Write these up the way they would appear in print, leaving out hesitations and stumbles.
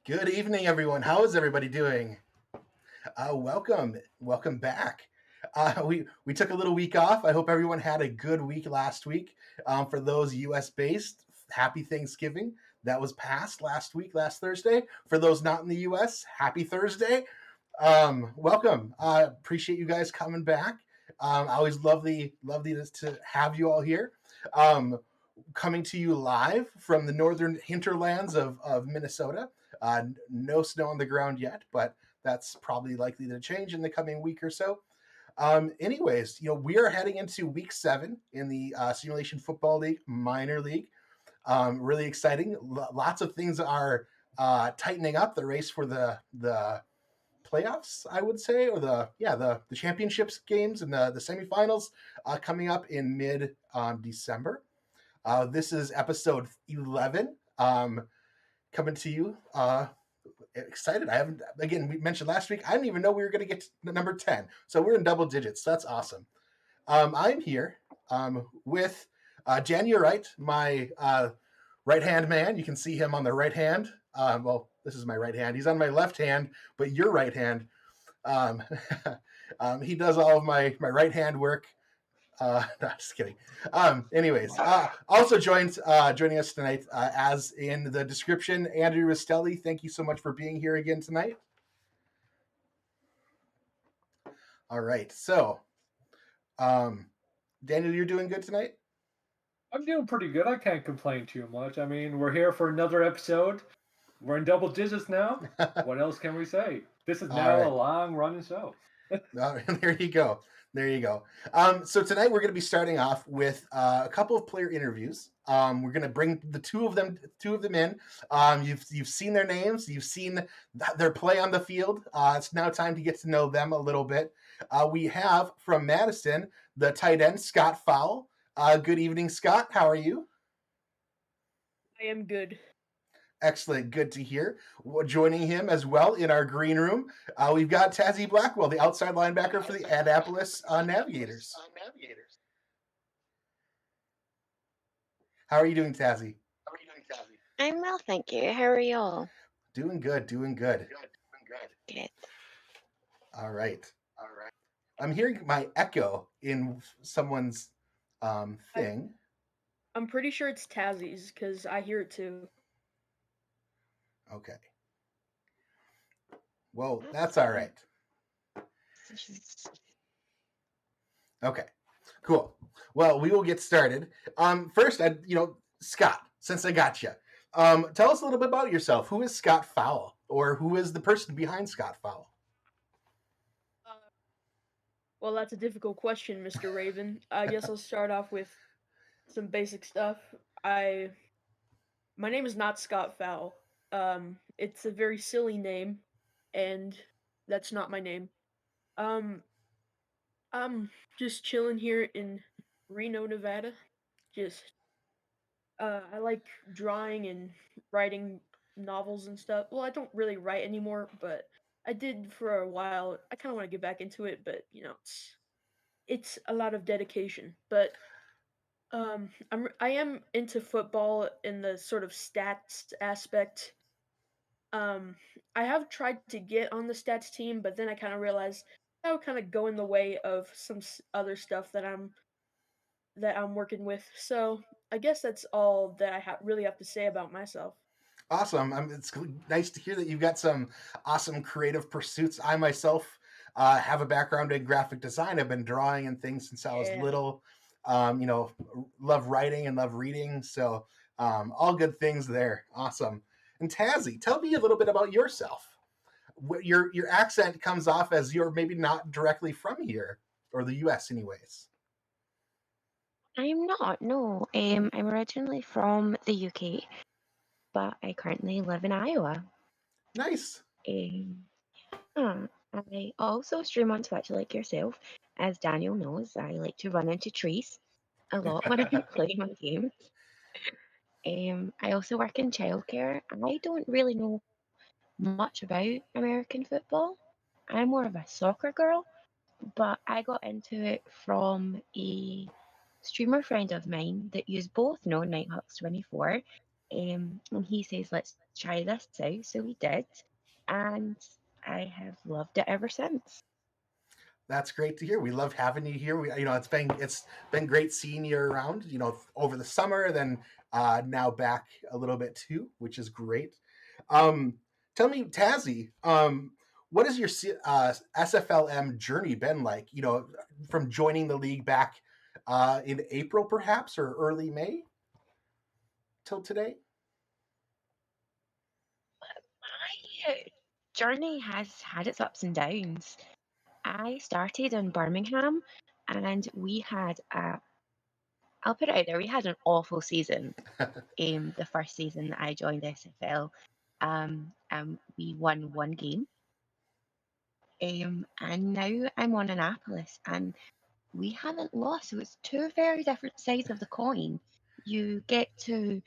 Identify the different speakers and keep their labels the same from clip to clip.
Speaker 1: Good evening, everyone. How is everybody doing? Welcome back. We took a little week off. I hope everyone had a good week last week. For those U.S. based, happy Thanksgiving. That was passed last week, last Thursday. For those not in the U.S., happy Thursday. Welcome. Appreciate you guys coming back. Always lovely to have you all here. Um, Coming to you live from the northern hinterlands of Minnesota. No snow on the ground yet, but that's probably likely to change in the coming week or so. Anyways, we are heading into week 7 in the Simulation Football League minor league. Really exciting. Lots of things are tightening up the race for the playoffs, I would say, or the championships games and the semifinals coming up in mid December. This is episode 11. Coming to you. Excited. I haven't, again, we mentioned last week, I didn't even know we were going to get to number 10. So we're in double digits. So that's awesome. I'm here with Jan, you're right, my right hand man. You can see him on the right hand. Well, this is my right hand. He's on my left hand, but your right hand. Um, he does all of my right hand work. No, just kidding. Anyways, also joining us tonight, as in the description, Andrew Rastelli. Thank you so much for being here again tonight. All right, so Daniel, you're doing good tonight.
Speaker 2: I'm doing pretty good. I can't complain too much. I mean, we're here for another episode. We're in double digits now. What else can we say? This is now a long running show.
Speaker 1: There you go. There you go. So tonight we're going to be starting off with a couple of player interviews. We're going to bring the two of them in. You've seen their names. You've seen their play on the field. It's now time to get to know them a little bit. We have from Madison the tight end Scott Fowl. Good evening, Scott. How are you?
Speaker 3: I am good.
Speaker 1: Excellent. Good to hear. Joining him as well in our green room, we've got Tazzy Blackwell, the outside linebacker for the Annapolis Navigators. How are you doing, Tazzy?
Speaker 4: I'm well, thank you. How are y'all?
Speaker 1: Doing good.
Speaker 4: Good.
Speaker 1: All right. I'm hearing my echo in someone's thing.
Speaker 3: I'm pretty sure it's Tazzy's because I hear it too.
Speaker 1: Okay. Well, that's all right. Okay, cool. Well, we will get started. First, Scott, since I got you, tell us a little bit about yourself. Who is Scott Fowl, or who is the person behind Scott Fowl?
Speaker 3: Well, that's a difficult question, Mr. Raven. I guess I'll start off with some basic stuff. My name is not Scott Fowl. It's a very silly name, and that's not my name. I'm just chilling here in Reno, Nevada. I like drawing and writing novels and stuff. Well, I don't really write anymore, but I did for a while. I kind of want to get back into it, but it's a lot of dedication. But I am into football in the sort of stats aspect. I have tried to get on the stats team, but then I kind of realized that would kind of go in the way of some other stuff that I'm working with. So I guess that's all that I really have to say about myself.
Speaker 1: Awesome. It's nice to hear that you've got some awesome creative pursuits. I myself have a background in graphic design. I've been drawing and things since I was little. Love writing and love reading. So all good things there. Awesome. And Tazzy, tell me a little bit about yourself. Your accent comes off as you're maybe not directly from here, or the U.S. anyways.
Speaker 4: I'm not, no. I'm originally from the UK, but I currently live in Iowa.
Speaker 1: Nice.
Speaker 4: I also stream on Twitch like yourself. As Daniel knows, I like to run into trees a lot when I'm playing my games. I also work in childcare. I don't really know much about American football. I'm more of a soccer girl, but I got into it from a streamer friend of mine that you both know, Nighthawks24. And he says, let's try this out. So we did. And I have loved it ever since.
Speaker 1: That's great to hear. We love having you here. It's been great seeing you around. Over the summer, then now back a little bit too, which is great. Um, Tell me, Tazzy, what has your SFLm journey been like? From joining the league back in April, perhaps, or early May till today.
Speaker 4: My journey has had its ups and downs. I started in Birmingham and I'll put it out there, we had an awful season. The first season that I joined SFL, we won one game. And now I'm on Annapolis and we haven't lost. So it's two very different sides of the coin. You get to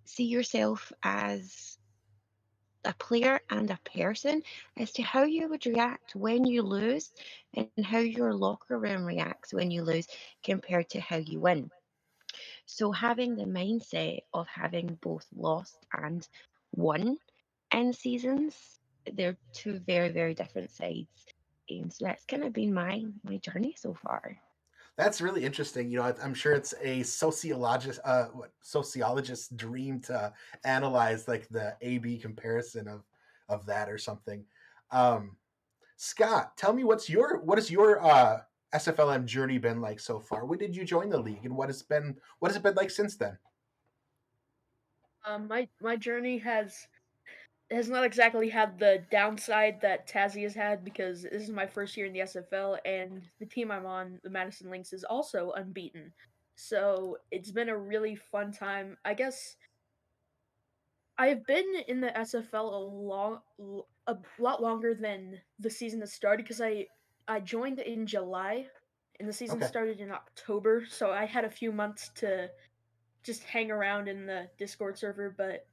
Speaker 4: see yourself as a player and a person as to how you would react when you lose and how your locker room reacts when you lose compared to how you win. So having the mindset of having both lost and won in seasons, they're two very, very different sides. And so that's kind of been my journey so far.
Speaker 1: That's really interesting. I'm sure it's a sociologist's dream to analyze like the A/B comparison of that or something. Um, Scott, tell me what is your SFLM journey been like so far? When did you join the league, and what has it been like since then?
Speaker 3: My journey has not exactly had the downside that Tazzy has had because this is my first year in the SFL and the team I'm on, the Madison Lynx, is also unbeaten. So it's been a really fun time. I guess I have been in the SFL a lot longer than the season has started because I joined in July and the season
Speaker 1: Okay,
Speaker 3: started in October. So I had a few months to just hang around in the Discord server, but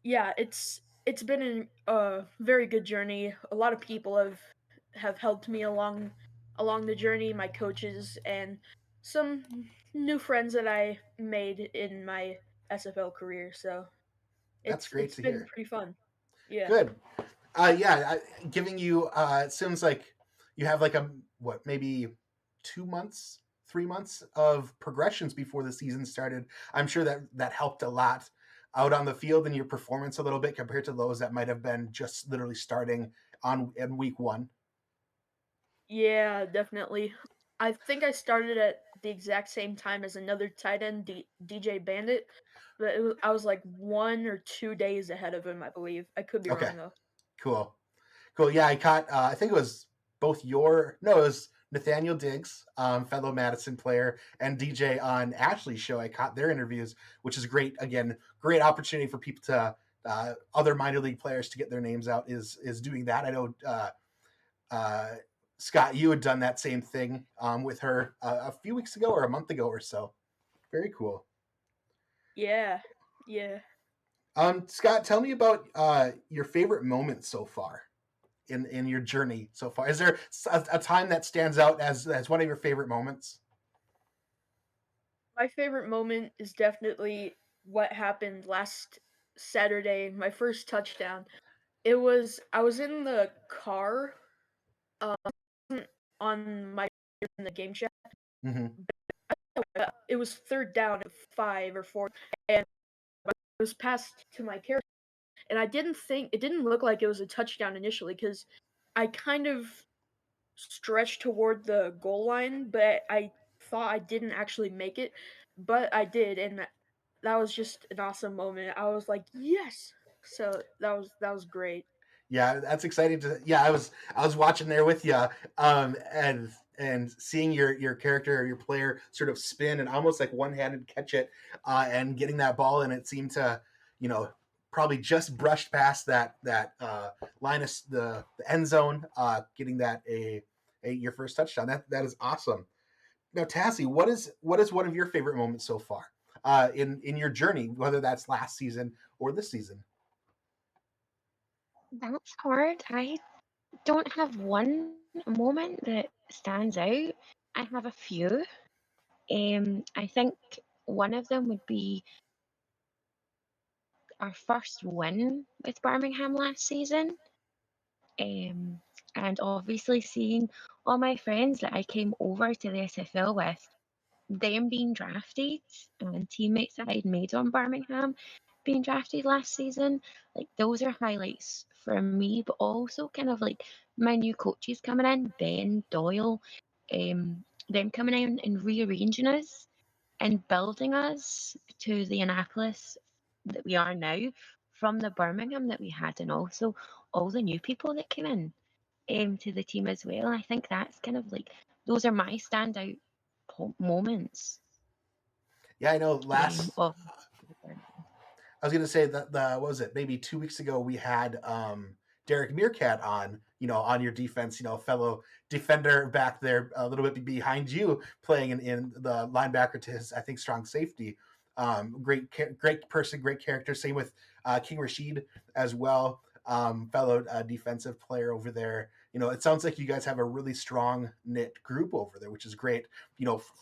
Speaker 3: yeah, it's been a very good journey. A lot of people have helped me along the journey, my coaches and some new friends that I made in my SFL career. So
Speaker 1: that's great
Speaker 3: it's
Speaker 1: to
Speaker 3: been
Speaker 1: hear.
Speaker 3: pretty fun. Yeah.
Speaker 1: Good. Yeah, giving you. It seems like you have like maybe 2 months, 3 months of progressions before the season started. I'm sure that helped a lot out on the field and your performance a little bit compared to those that might have been just literally starting on in week one.
Speaker 3: Yeah, definitely. I think I started at the exact same time as another tight end, DJ Bandit, but I was like 1 or 2 days ahead of him, I believe. I could be
Speaker 1: Okay,
Speaker 3: wrong though.
Speaker 1: cool. Cool. Yeah, I caught. I think it was both your. No, it was Nathaniel Diggs, fellow Madison player, and DJ on Ashley's show. I caught their interviews, which is great. Again, great opportunity for people to other minor league players to get their names out. Is doing that. I know. Uh, Scott, you had done that same thing with her a few weeks ago or a month ago or so. Very cool.
Speaker 3: Yeah. Yeah.
Speaker 1: Scott, tell me about your favorite moment so far in your journey so far? Is there a time that stands out as one of your favorite moments?
Speaker 3: My favorite moment is definitely what happened last Saturday, my first touchdown. I was in the car on my in the game chat.
Speaker 1: Hmm.
Speaker 3: It was third down at 5 or 4 and it was passed to my character and I didn't think it didn't look like it was a touchdown initially cuz I kind of stretched toward the goal line, but I thought I didn't actually make it, but I did, and that was just an awesome moment. I was like, yes. So that was great.
Speaker 1: Yeah, that's exciting to. Yeah, I was watching there with you, and seeing your character, your player, sort of spin and almost like one handed catch it, and getting that ball, and it seemed to, you know, probably just brushed past that line of the end zone, getting that a your first touchdown. That is awesome. Now, Tassie, what is one of your favorite moments so far in your journey, whether that's last season or this season?
Speaker 4: That's hard. I don't have one moment that stands out. I have a few. I think one of them would be our first win with Birmingham last season. Um, and obviously seeing all my friends that I came over to the SFL with, them being drafted and teammates that I'd made on Birmingham being drafted last season, like those are highlights for me, but also kind of like my new coaches coming in, Ben, Doyle, them coming in and rearranging us and building us to the Annapolis that we are now from the Birmingham that we had, and also all the new people that came in to the team as well. I think that's kind of like those are my standout moments
Speaker 1: Yeah, I know.
Speaker 4: of
Speaker 1: I was going to say that what was it? Maybe 2 weeks ago we had Derek Meerkat on. On your defense. Fellow defender back there, a little bit behind you, playing in the linebacker to his, I think, strong safety. Great person, great character. Same with King Rashid as well. Fellow defensive player over there. It sounds like you guys have a really strong knit group over there, which is great.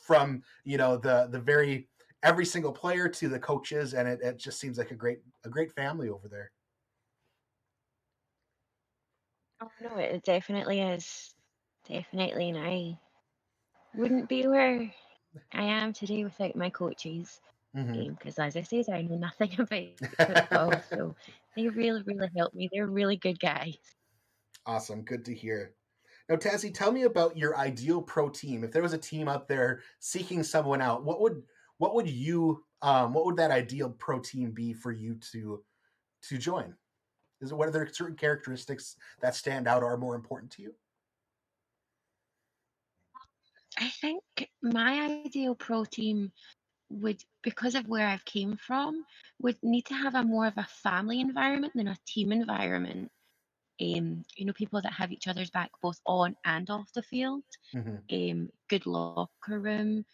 Speaker 1: From the very every single player to the coaches, and it just seems like a great family over there.
Speaker 4: Oh no, it definitely is. Definitely, and I wouldn't be where I am today without my coaches.
Speaker 1: Mm-hmm.
Speaker 4: Because as I said, I know nothing about football, so they really, really helped me. They're really good guys.
Speaker 1: Awesome, good to hear. Now, Tazzy, tell me about your ideal pro team. If there was a team out there seeking someone out, what would that ideal pro team be for you to join? What are there certain characteristics that stand out or are more important to you?
Speaker 4: I think my ideal pro team would, because of where I've came from, would need to have a more of a family environment than a team environment. People that have each other's back both on and off the field.
Speaker 1: Mm-hmm.
Speaker 4: Good locker room,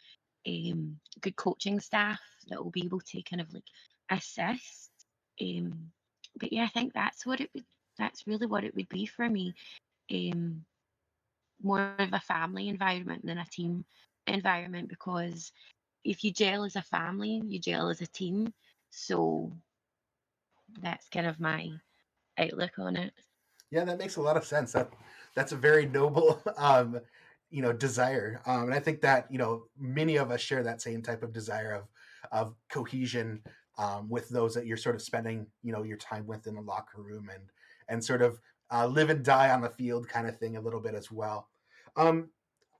Speaker 4: good coaching staff that will be able to kind of like assist. But yeah, I think that's what it would. That's really what it would be for me. Um, More of a family environment than a team environment, because if you gel as a family, you gel as a team. So that's kind of my outlook on it.
Speaker 1: Yeah, that makes a lot of sense. That's a very noble, desire, and I think that many of us share that same type of desire of cohesion with those that you're sort of spending your time with in the locker room and sort of live and die on the field kind of thing a little bit as well. Um,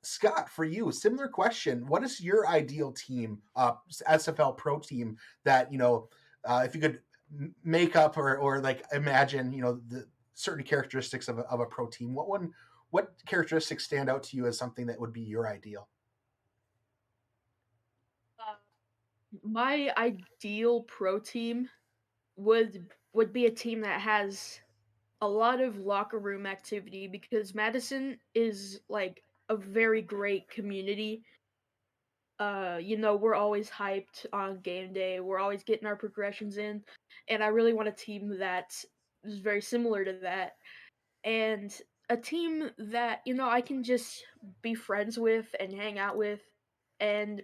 Speaker 1: Scott, for you, similar question. What is your ideal team, SFL pro team that if you could make up or like imagine, the certain characteristics of a pro team? What characteristics stand out to you as something that would be your ideal?
Speaker 3: Uh, my ideal pro team would be a team that has a lot of locker room activity, because Madison is like a very great community. We're always hyped on game day. We're always getting our progressions in, and I really want a team that is very similar to that, and a team that I can just be friends with and hang out with, and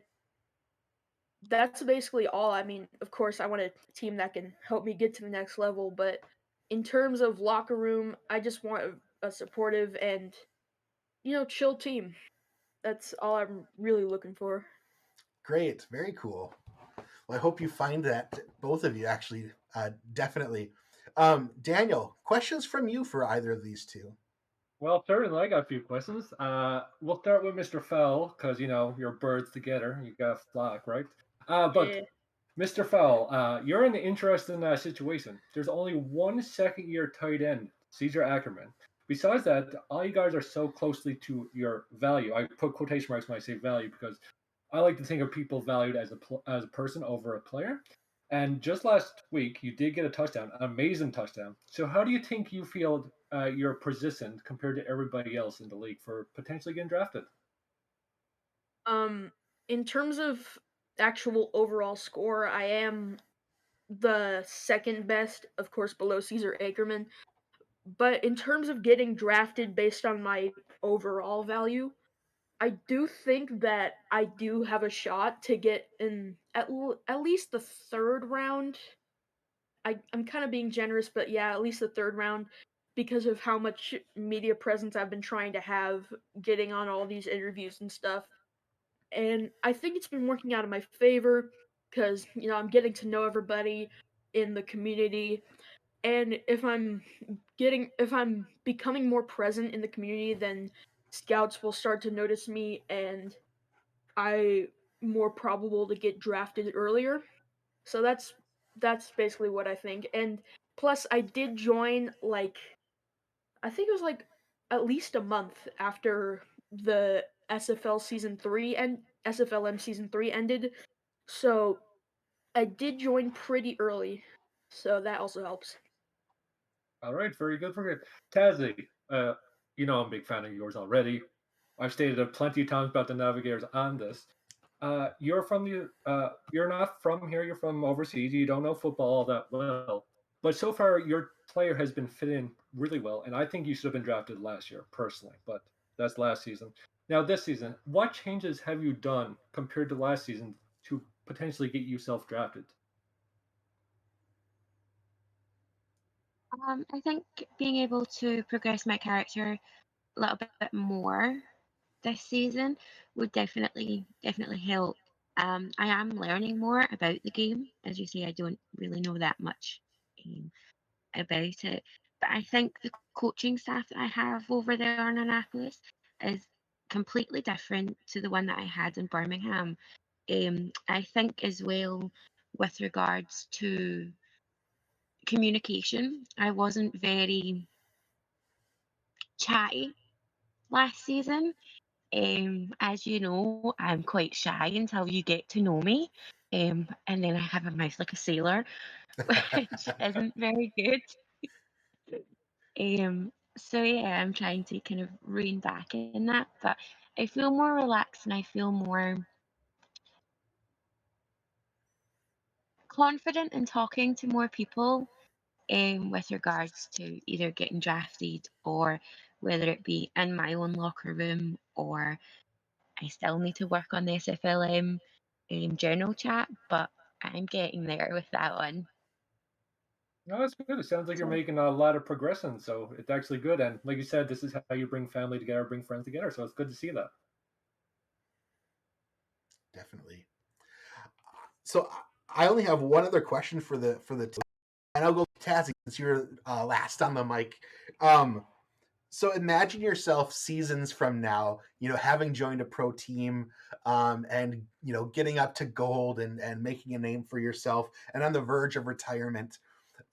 Speaker 3: that's basically all. I mean, of course, I want a team that can help me get to the next level, but in terms of locker room, I just want a supportive and chill team. That's all I'm really looking for.
Speaker 1: Great, very cool. Well, I hope you find that, both of you actually, definitely. Daniel, questions from you for either of these two?
Speaker 2: Well, certainly, I got a few questions. We'll start with Mr. Fell, because, you're birds together. You got a flock, right? But
Speaker 3: Yeah.
Speaker 2: Mr. Fell, you're in an interesting situation. There's only one second-year tight end, Caesar Ackerman. Besides that, all you guys are so closely to your value. I put quotation marks when I say value because I like to think of people valued as a person over a player. And just last week, you did get a touchdown, an amazing touchdown. So how do you think you feel you're positioned compared to everybody else in the league for potentially getting drafted?
Speaker 3: Um, in terms of actual overall score, I am the second best, of course, below Caesar Ackerman. But in terms of getting drafted based on my overall value, I do think that I do have a shot to get in at least the third round. I'm kind of being generous, but yeah, at least the third round because of how much media presence I've been trying to have getting on all these interviews and stuff. And I think it's been working out in my favor because, I'm getting to know everybody in the community. And if I'm becoming more present in the community, then scouts will start to notice me and I more probable to get drafted earlier. So that's basically what I think. And plus I did join like I think it was like at least a month after the SFL season 3 and SFLm season 3 ended. So I did join pretty early. So that also helps.
Speaker 2: All right, very good, very good. Tazzy, I'm a big fan of yours already. I've stated it plenty of times about the Navigators on this. You're not from here. You're from overseas. You don't know football all that well, but so far your player has been fit in really well, and I think you should have been drafted last year, personally. But that's last season. Now this season, what changes have you done compared to last season to potentially get yourself drafted?
Speaker 4: I think being able to progress my character a little bit more this season would definitely help. I am learning more about the game. As you say, I don't really know that much um, about it, but I think the coaching staff that I have over there in Annapolis is completely different to the one that I had in Birmingham. I think as well with regards to communication, I wasn't very chatty last season. As you know, I'm quite shy until you get to know me. And then I have a mouth like a sailor, which isn't very good. So yeah, I'm trying to kind of rein back in that, but I feel more relaxed and I feel more confident in talking to more people with regards to either getting drafted or whether it be in my own locker room or I still need to work on the SFLm general chat, but I'm getting there with that one.
Speaker 2: No, that's good. It sounds like you're
Speaker 4: So,
Speaker 2: making a lot of progression, so it's actually good. And like you said, this is how you bring family together, bring friends together. So it's good to see that.
Speaker 1: Definitely. So I only have one other question for the and I'll go Tazzy since you're last on the mic. Um, so imagine yourself seasons from now, having joined a pro team, and getting up to gold and making a name for yourself, and on the verge of retirement.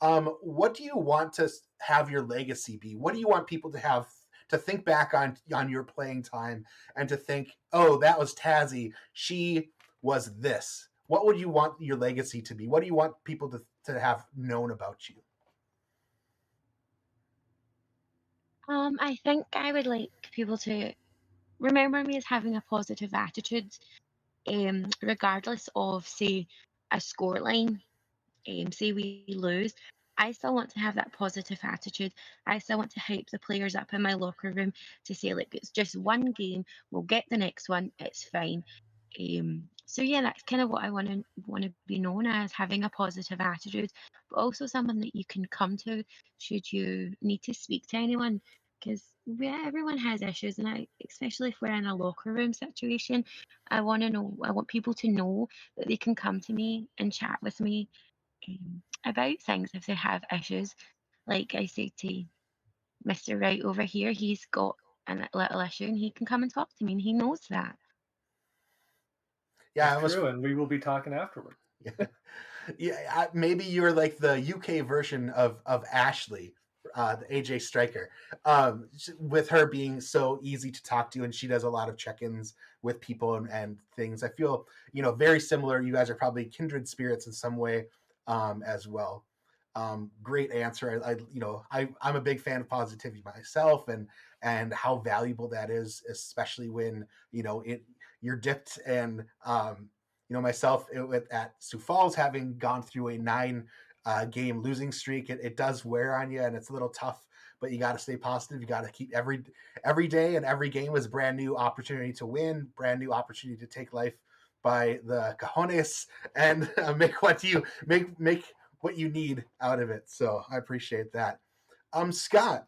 Speaker 1: What do you want to have your legacy be? What do you want people to have to think back on your playing time and to think, oh, that was Tazzy. She was this. What would you want your legacy to be? What do you want people to have known about you?
Speaker 4: I think I would like people to remember me as having a positive attitude, regardless of, say, a scoreline. Say we lose, I still want to have that positive attitude. I still want to hype the players up in my locker room to say, like, it's just one game. We'll get the next one. It's fine. So yeah, that's kind of what I want to be known as, having a positive attitude, but also someone that you can come to should you need to speak to anyone. Because yeah, everyone has issues, and especially if we're in a locker room situation, I want to know. I want people to know that they can come to me and chat with me about things if they have issues. Like I say to Mr. Right over here, he's got a little issue and he can come and talk to me and he knows that.
Speaker 1: Yeah,
Speaker 2: That's
Speaker 1: I almost
Speaker 2: true, and we will be talking afterward.
Speaker 1: yeah, maybe you're like the UK version of Ashley, the AJ Striker, with her being so easy to talk to, and she does a lot of check-ins with people and things. I feel very similar. You guys are probably kindred spirits in some way, as well. Great answer. I'm a big fan of positivity myself, and how valuable that is, especially when you're dipped and myself at Sioux Falls, having gone through a 9 game losing streak, it does wear on you, and it's a little tough. But you got to stay positive. You got to keep every day and every game is a brand new opportunity to win, brand new opportunity to take life by the cojones and make what you need out of it. So I appreciate that. Scott,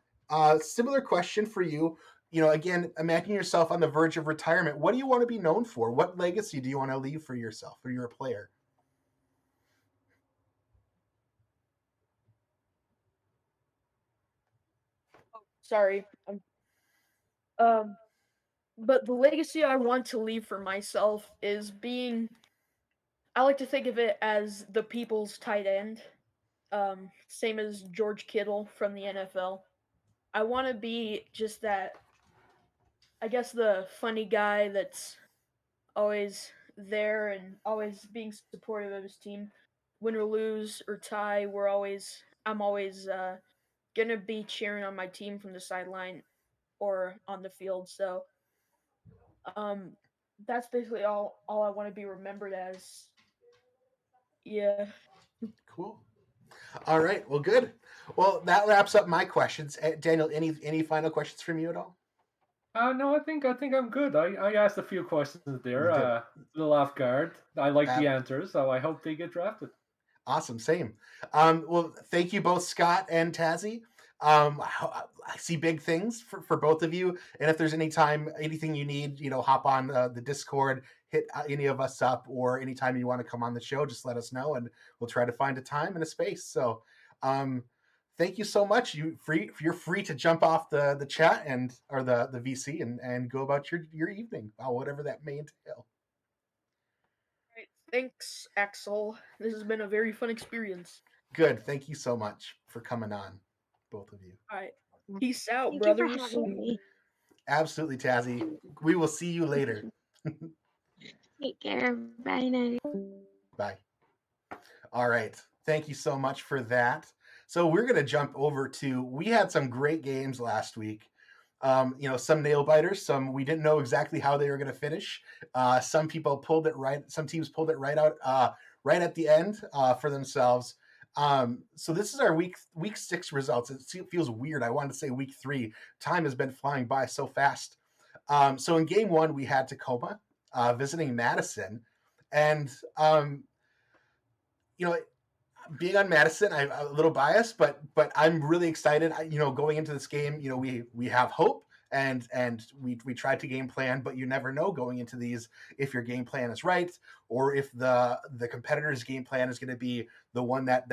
Speaker 1: similar question for you. Again, imagine yourself on the verge of retirement. What do you want to be known for? What legacy do you want to leave for yourself, or you're a player?
Speaker 3: Sorry. Um, but the legacy I want to leave for myself is being. I like to think of it as the people's tight end. Same as George Kittle from the NFL. I want to be just that. I guess the funny guy that's always there and always being supportive of his team. Win or lose or tie, I'm always gonna be cheering on my team from the sideline or on the field. So um, that's basically all I want to be remembered as. Yeah.
Speaker 1: Cool. All right. Well, good. Well, that wraps up my questions. Daniel, any final questions from you at all?
Speaker 2: No, I think I'm good. I asked a few questions there,
Speaker 1: You did.
Speaker 2: a little off guard. I like
Speaker 1: Uh,
Speaker 2: the answers, so I hope they get drafted.
Speaker 1: Awesome. Same. Well, thank you both, Scott and Tazzy. I see big things for both of you. And if there's anything you need, hop on the Discord, hit any of us up, or anytime you want to come on the show, just let us know, and we'll try to find a time and a space. So, thank you so much. You're free to jump off the chat or the VC and go about your evening, whatever that may entail.
Speaker 3: Right. Thanks, Axel. This has been a very fun experience.
Speaker 1: Good. Thank you so much for coming on, both of you.
Speaker 3: All right. Peace out,
Speaker 4: Thank you for
Speaker 3: brothers.
Speaker 4: having me.
Speaker 1: Absolutely, Tazzy. We will see you later.
Speaker 4: Take care. Bye now.
Speaker 1: Bye. All right. Thank you so much for that. So we're going to jump over we had some great games last week. Some nail biters, some we didn't know exactly how they were going to finish. Some people pulled it right. Some teams pulled it right out, right at the end for themselves. So this is our week 6 results. It feels weird. I wanted to say week 3. Time has been flying by so fast. So in game 1, we had Tacoma visiting Madison, and being on Madison, I'm a little biased, but I'm really excited. Going into this game, we have hope, and we tried to game plan, but you never know going into these if your game plan is right, or if the competitor's game plan is going to be the one that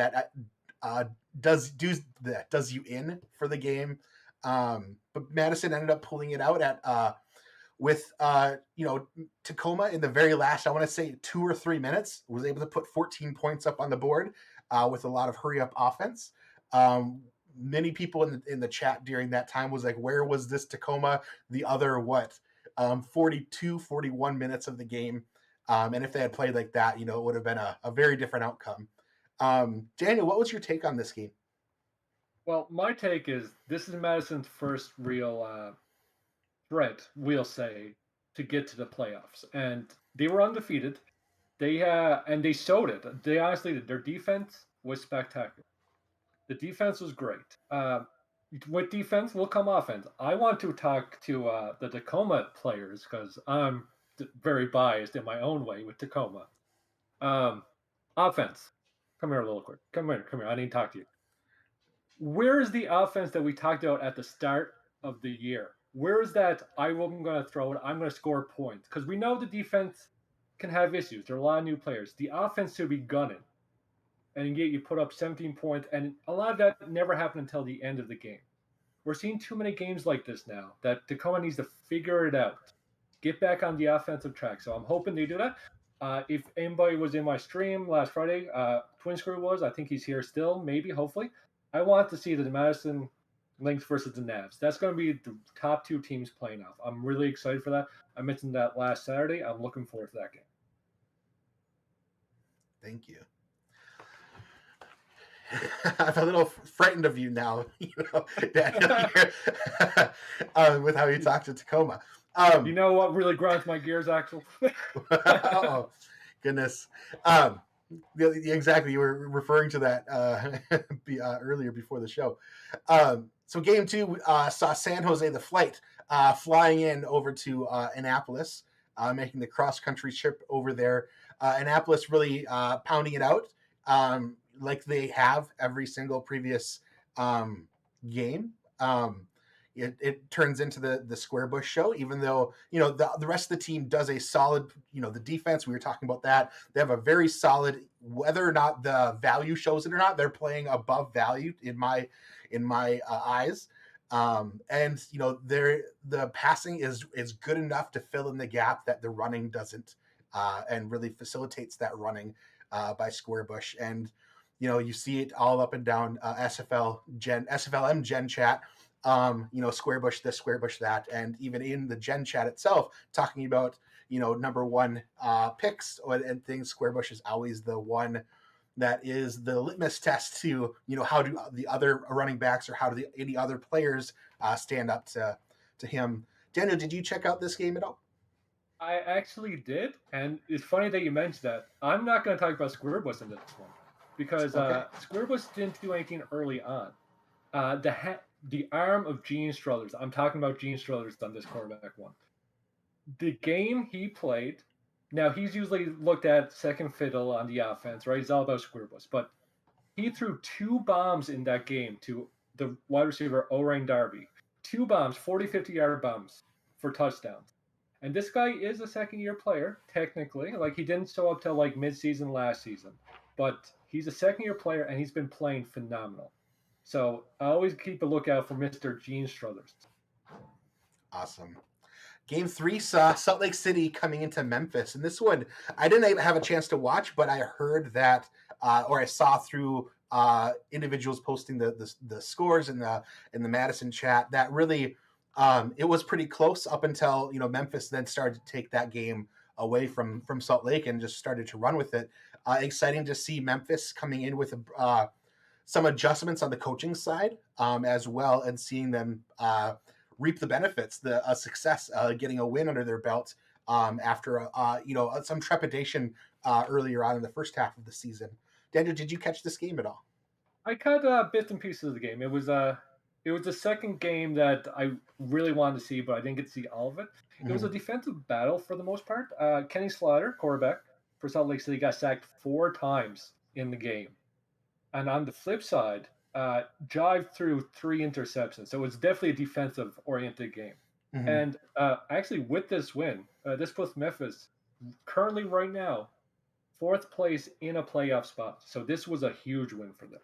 Speaker 1: does you in for the game. But Madison ended up pulling it out at with Tacoma in the very last, I want to say 2 or 3 minutes, was able to put 14 points up on the board with a lot of hurry up offense. Many people in the chat during that time was like, where was this Tacoma the other 42, 41 minutes of the game? And if they had played like that, it would have been a very different outcome. Daniel, what was your take on this game?
Speaker 2: Well, my take is this is Madison's first real threat, we'll say, to get to the playoffs, and they were undefeated. They showed it. They honestly did. Their defense was spectacular. The defense was great. With defense will come offense. I want to talk to the Tacoma players because I'm very biased in my own way with Tacoma. Offense. Come here a little quick. Come here. I need to talk to you. Where is the offense that we talked about at the start of the year? Where is that I'm going to throw it, I'm going to score points? Because we know the defense can have issues. There are a lot of new players. The offense should be gunning. And yet you put up 17 points, and a lot of that never happened until the end of the game. We're seeing too many games like this now that Tacoma needs to figure it out. Get back on the offensive track. So I'm hoping they do that. If anybody was in my stream last Friday, Twin Screw was. I think he's here still, maybe, hopefully. I want to see the Madison Lynx versus the Navs. That's going to be the top 2 teams playing off. I'm really excited for that. I mentioned that last Saturday. I'm looking forward to that game.
Speaker 1: Thank you. I'm a little frightened of you now, Daniel, with how you talk to Tacoma.
Speaker 2: You know what really grinds my gears, Axel?
Speaker 1: Oh, goodness. Exactly. You were referring to that earlier before the show. So game 2 saw San Jose the Flight flying in over to Annapolis, making the cross-country trip over there. Annapolis really pounding it out. like they have every single previous game. It turns into the Square Bush show, even though the rest of the team does a solid. The defense, we were talking about that. They have a very solid. Whether or not the value shows it or not, they're playing above value in my eyes. And the passing is good enough to fill in the gap that the running doesn't, and really facilitates that running by Square Bush. And you see it all up and down SFLm Gen chat. Square Bush this, Square Bush that, and even in the Gen chat itself, talking about number one picks and things. Square Bush is always the one that is the litmus test to how do the other running backs or how do any other players stand up to him. Daniel, did you check out this game at all?
Speaker 2: I actually did, and it's funny that you mentioned that. I'm not going to talk about Squirrelbus in this one because
Speaker 1: Okay.
Speaker 2: Squirrelbus didn't do anything early on. The arm of Gene Struthers. I'm talking about Gene Struthers on this quarterback one. The game he played. Now he's usually looked at second fiddle on the offense, right? He's all about Squirrelbus, but he threw 2 bombs in that game to the wide receiver Orang Darby. 2 bombs, 40, 50-yard bombs for touchdowns. And this guy is a second-year player, technically. Like, he didn't show up till like mid-season last season. But he's a second-year player, and he's been playing phenomenal. So I always keep a lookout for Mr. Gene Struthers.
Speaker 1: Awesome. Game 3 saw Salt Lake City coming into Memphis. And this one, I didn't even have a chance to watch, but I heard that, or I saw through individuals posting the scores in the Madison chat that really it was pretty close up until Memphis then started to take that game away from Salt Lake and just started to run with it. Exciting to see Memphis coming in with some adjustments on the coaching side as well, and seeing them reap the benefits, the success, getting a win under their belt after some trepidation earlier on in the first half of the season. Daniel, did you catch this game at all?
Speaker 2: I caught bits and pieces of the game. It was the second game that I really wanted to see, but I didn't get to see all of it. It was a defensive battle for the most part. Kenny Slaughter, quarterback for Salt Lake City, got sacked 4 times in the game. And on the flip side, Jive threw 3 interceptions. So it was definitely a defensive-oriented game.
Speaker 1: Mm-hmm.
Speaker 2: And actually, with this win, this puts Memphis currently right now 4th place in a playoff spot. So this was a huge win for them.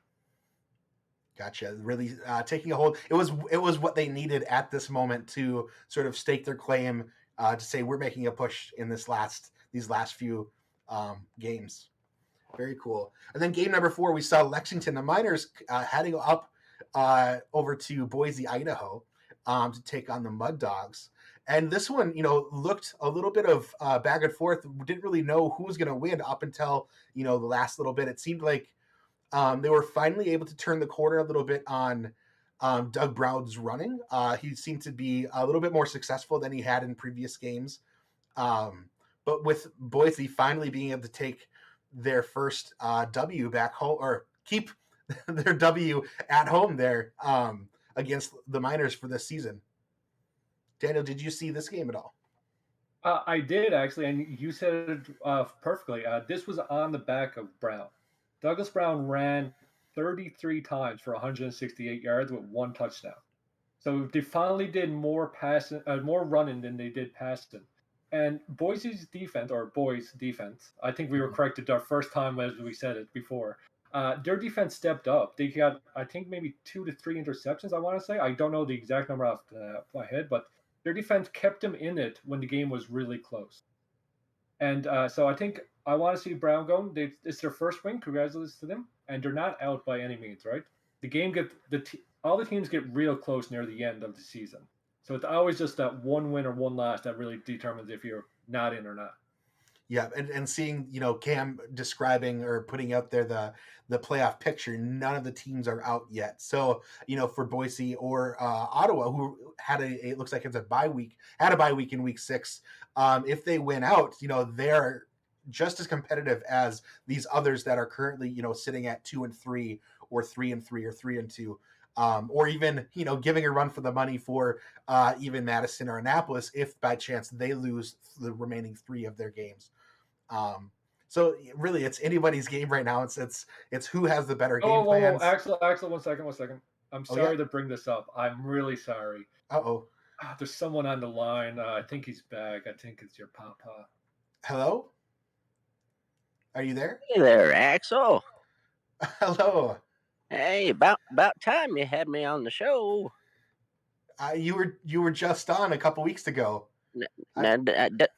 Speaker 1: Gotcha. Really taking a hold. It was what they needed at this moment to sort of stake their claim to say we're making a push in these last few games. Very cool. And then game number 4, we saw Lexington, the Miners, heading up over to Boise, Idaho, to take on the Mud Dogs. And this one, looked a little bit of back and forth. We didn't really know who was going to win up until the last little bit. It seemed like they were finally able to turn the corner a little bit on Doug Brown's running. He seemed to be a little bit more successful than he had in previous games. But with Boise finally being able to take their first W back home, or keep their W at home there against the Miners for this season. Daniel, did you see this game at all?
Speaker 2: I did, actually, and you said it perfectly. This was on the back of Brown. Douglas Brown ran 33 times for 168 yards with 1 touchdown. So they finally did more running than they did passing. And Boise's defense, or Boys' defense, I think we were corrected our first time as we said it before. Their defense stepped up. They got, I think, maybe 2 to 3 interceptions, I want to say. I don't know the exact number off my head, but their defense kept them in it when the game was really close. And so I think I want to see Brown go. It's their first win. Congratulations to them. And they're not out by any means, right? The game all the teams get real close near the end of the season. So it's always just that one win or one loss that really determines if you're not in or not.
Speaker 1: Yeah, and seeing Cam describing or putting out there the playoff picture, none of the teams are out yet. So for Boise or Ottawa, who had it looks like it's a bye week in week 6, if they win out, they're just as competitive as these others that are currently sitting at 2-3 or 3-3 or 3-2. Or even giving a run for the money for even Madison or Annapolis if by chance they lose the remaining 3 of their games. So really, it's anybody's game right now. It's who has the better game
Speaker 2: Whoa,
Speaker 1: plans.
Speaker 2: Axel, 1 second. I'm
Speaker 1: Oh,
Speaker 2: sorry
Speaker 1: yeah?
Speaker 2: to bring this up. I'm really sorry.
Speaker 1: Uh-oh.
Speaker 2: There's someone on the line. I think he's back. I think it's your papa.
Speaker 1: Hello? Are you there?
Speaker 5: Hey there, Axel.
Speaker 1: Hello.
Speaker 5: Hey, about time you had me on the show.
Speaker 1: You were just on a couple weeks ago.
Speaker 5: Now,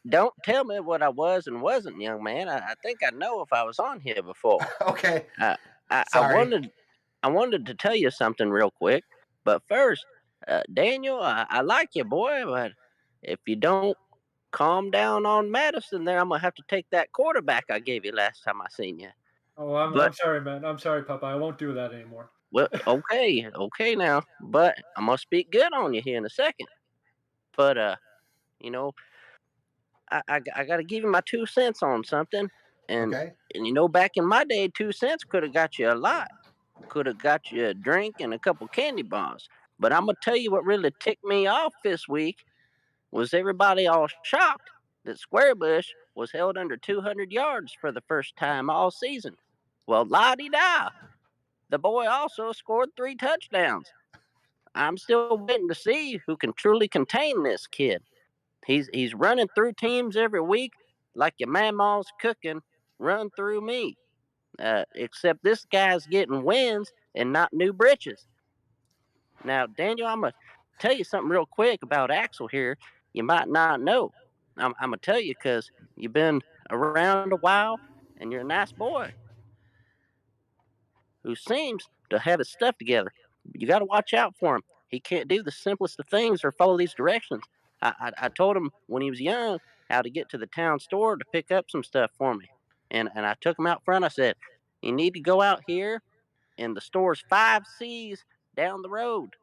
Speaker 5: don't tell me what I was and wasn't, young man. I think I know if I was on here before.
Speaker 1: Okay.
Speaker 5: Uh, I
Speaker 1: Sorry.
Speaker 5: wanted to tell you something real quick, but first, Daniel, I like you, boy, but if you don't calm down on Madison, there I'm gonna have to take that quarterback I gave you last time I seen you.
Speaker 2: Oh, I'm
Speaker 5: But
Speaker 2: sorry, man. I'm sorry, Papa. I won't do that anymore.
Speaker 5: well, okay now, but I'm gonna speak good on you here in a second. But you know, I got to give you my 2 cents on something. And,
Speaker 1: Okay.
Speaker 5: back in my day, 2 cents could have got you a lot. Could have got you a drink and a couple candy bars. But I'm going to tell you what really ticked me off this week was everybody all shocked that Squarebush was held under 200 yards for the first time all season. Well, la-di-da. The boy also scored 3 touchdowns. I'm still waiting to see who can truly contain this kid. He's running through teams every week like your mama's cooking run through me. Except this guy's getting wins and not new britches. Now, Daniel, I'm gonna tell you something real quick about Axel here. You might not know. I'm gonna tell you because you've been around a while and you're a nice boy who seems to have his stuff together. You got to watch out for him. He can't do the simplest of things or follow these directions. I told him when he was young how to get to the town store to pick up some stuff for me. And I took him out front. I said, you need to go out here and the store's 5 C's down the road.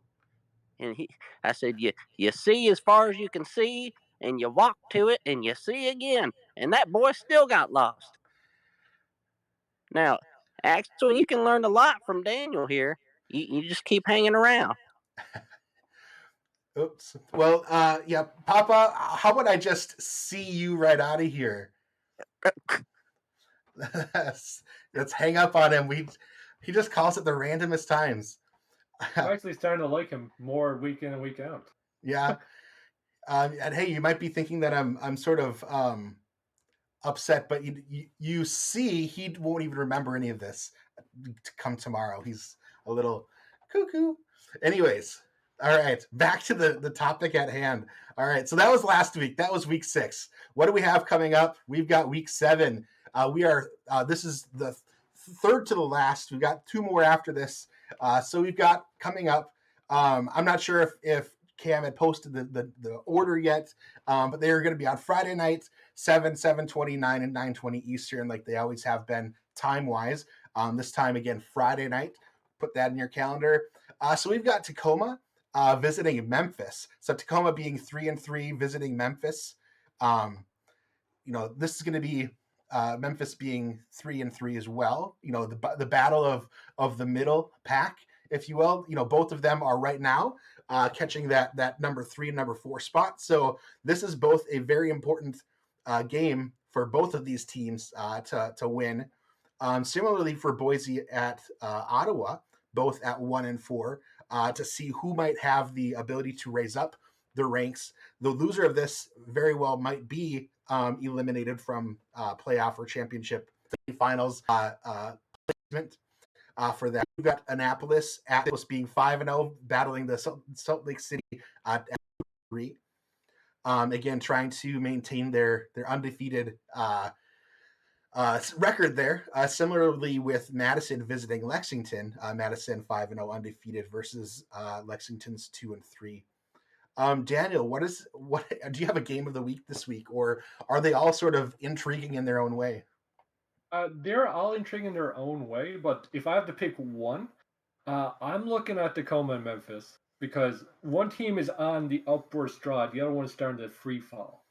Speaker 5: I said, you see as far as you can see, and you walk to it, and you see again. And that boy still got lost. Now, Axel, you can learn a lot from Daniel here. You just keep hanging around.
Speaker 1: Oops. Well, yeah, Papa, how about I just see you right out of here? Let's hang up on him. He just calls at the randomest times.
Speaker 2: I'm actually starting to like him more week in and week out.
Speaker 1: Yeah. And hey, you might be thinking that I'm sort of upset, but you see, he won't even remember any of this come tomorrow. He's a little cuckoo. Anyways, all right, back to the topic at hand. All right, so that was last week. That was week 6. What do we have coming up? We've got week 7. This is the third to the last. We've got 2 more after this. So we've got coming up. I'm not sure if Cam had posted the order yet, but they are going to be on Friday night, 7:29, and 9:20 Eastern, like they always have been time-wise. This time, again, Friday night. Put that in your calendar. So we've got Tacoma visiting Memphis. So Tacoma being 3-3, visiting Memphis. This is going to be Memphis being 3-3 as well. The battle of the middle pack, if you will. Both of them are right now catching that number 3 and number 4 spot. So this is both a very important game for both of these teams to win. Similarly for Boise at Ottawa, both at 1-4, to see who might have the ability to raise up the ranks. The loser of this very well might be eliminated from playoff or championship finals placement for that. We've got Annapolis being 5-0, battling the Salt Lake City at 3. Again, trying to maintain their undefeated record there. Similarly with Madison visiting Lexington, Madison 5-0 undefeated versus Lexington's 2-3. Daniel, what do you have a game of the week this week, or are they all sort of intriguing in their own way?
Speaker 2: They're all intriguing in their own way, but if I have to pick one, I'm looking at Tacoma and Memphis because one team is on the upward stride, the other one is starting to free fall.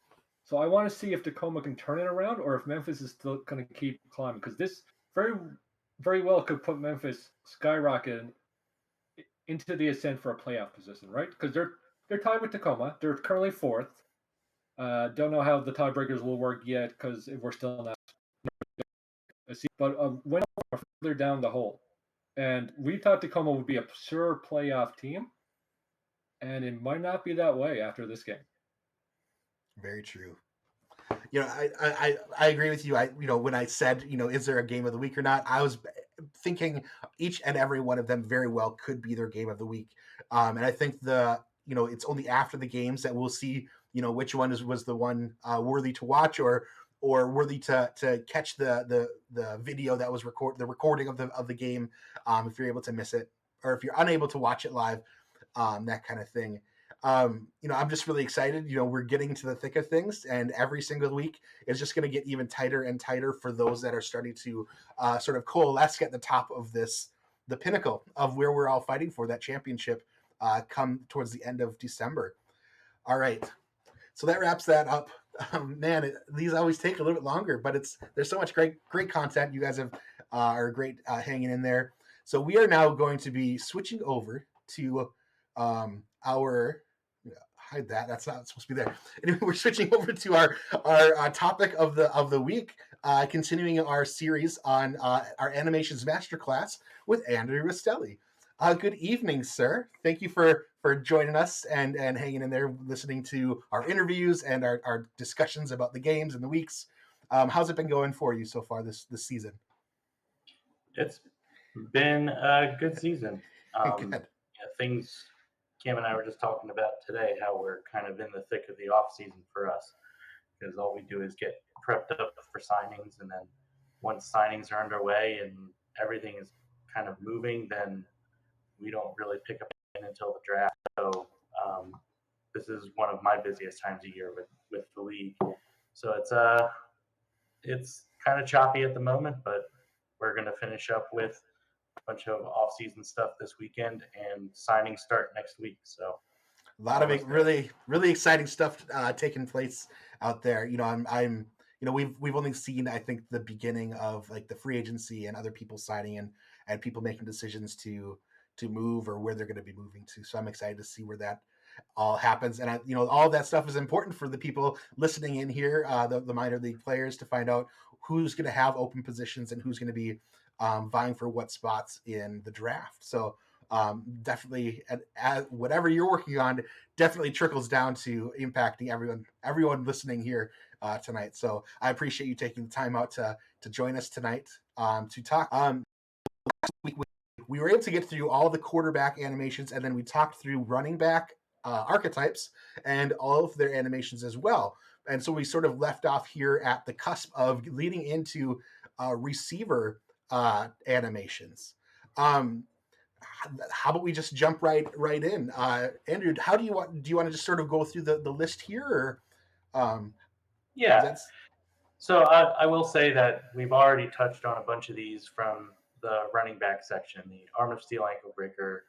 Speaker 2: So I want to see if Tacoma can turn it around or if Memphis is still going to keep climbing because this very, very well could put Memphis skyrocketing into the ascent for a playoff position, right? Because they're tied with Tacoma. They're currently 4th. Don't know how the tiebreakers will work yet because we're still not but went further down the hole. And we thought Tacoma would be a sure playoff team, and it might not be that way after this game.
Speaker 1: Very true. I agree with you. When I said, is there a game of the week or not, I was thinking each and every one of them very well could be their game of the week. And I think it's only after the games that we'll see, which one was the one worthy to watch or worthy to catch the video that was the recording of the game, if you're able to miss it or if you're unable to watch it live, that kind of thing. I'm just really excited. We're getting to the thick of things, and every single week is just going to get even tighter and tighter for those that are starting to sort of coalesce at the top of the pinnacle of where we're all fighting for that championship come towards the end of December. All right. So that wraps that up. Man, these always take a little bit longer, but there's so much great content. You guys are great hanging in there. So we are now going to be switching over to our hide that. That's not supposed to be there. Anyway, we're switching over to our topic of the week, continuing our series on our animations masterclass with Andrew Rastelli. Good evening, sir. Thank you for joining us and hanging in there, listening to our interviews and our discussions about the games and the weeks. How's it been going for you so far this season?
Speaker 6: It's been a good season.
Speaker 1: Good.
Speaker 6: Yeah, things Cam and I were just talking about today, how we're kind of in the thick of the off season for us, because all we do is get prepped up for signings, and then once signings are underway and everything is kind of moving, then we don't really pick up until the draft. So this is one of my busiest times of year with the league. So it's kind of choppy at the moment, but we're going to finish up with a bunch of off-season stuff this weekend, and signings start next week. So
Speaker 1: a lot of really, really exciting stuff taking place out there. I'm we've only seen, I think, the beginning of like the free agency and other people signing and people making decisions to move or where they're going to be moving to. So I'm excited to see where that all happens. And all of that stuff is important for the people listening in here, the minor league players, to find out who's going to have open positions and who's going to be vying for what spots in the draft. So definitely, whatever you're working on definitely trickles down to impacting everyone listening here tonight. So I appreciate you taking the time out to join us tonight to talk. Last week we were able to get through all the quarterback animations, and then we talked through running back archetypes and all of their animations as well. And so we sort of left off here at the cusp of leading into receiver animations. How about we just jump right in? Andrew, how do you want to just sort of go through the list here? Or,
Speaker 6: yeah. So I will say that we've already touched on a bunch of these from the running back section: the arm of steel ankle breaker,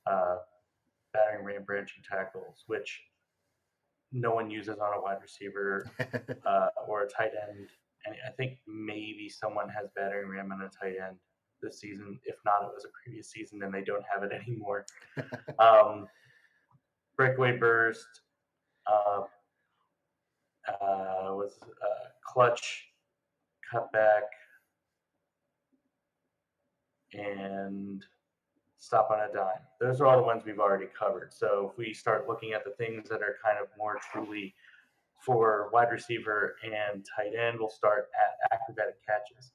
Speaker 6: battering ram branching tackles, which no one uses on a wide receiver or a tight end. And I think maybe someone has battering ram on a tight end this season. If not, it was a previous season and they don't have it anymore. Breakaway burst, was clutch, cutback, and stop on a dime. Those are all the ones we've already covered. So if we start looking at the things that are kind of more truly for wide receiver and tight end, we'll start at acrobatic catches.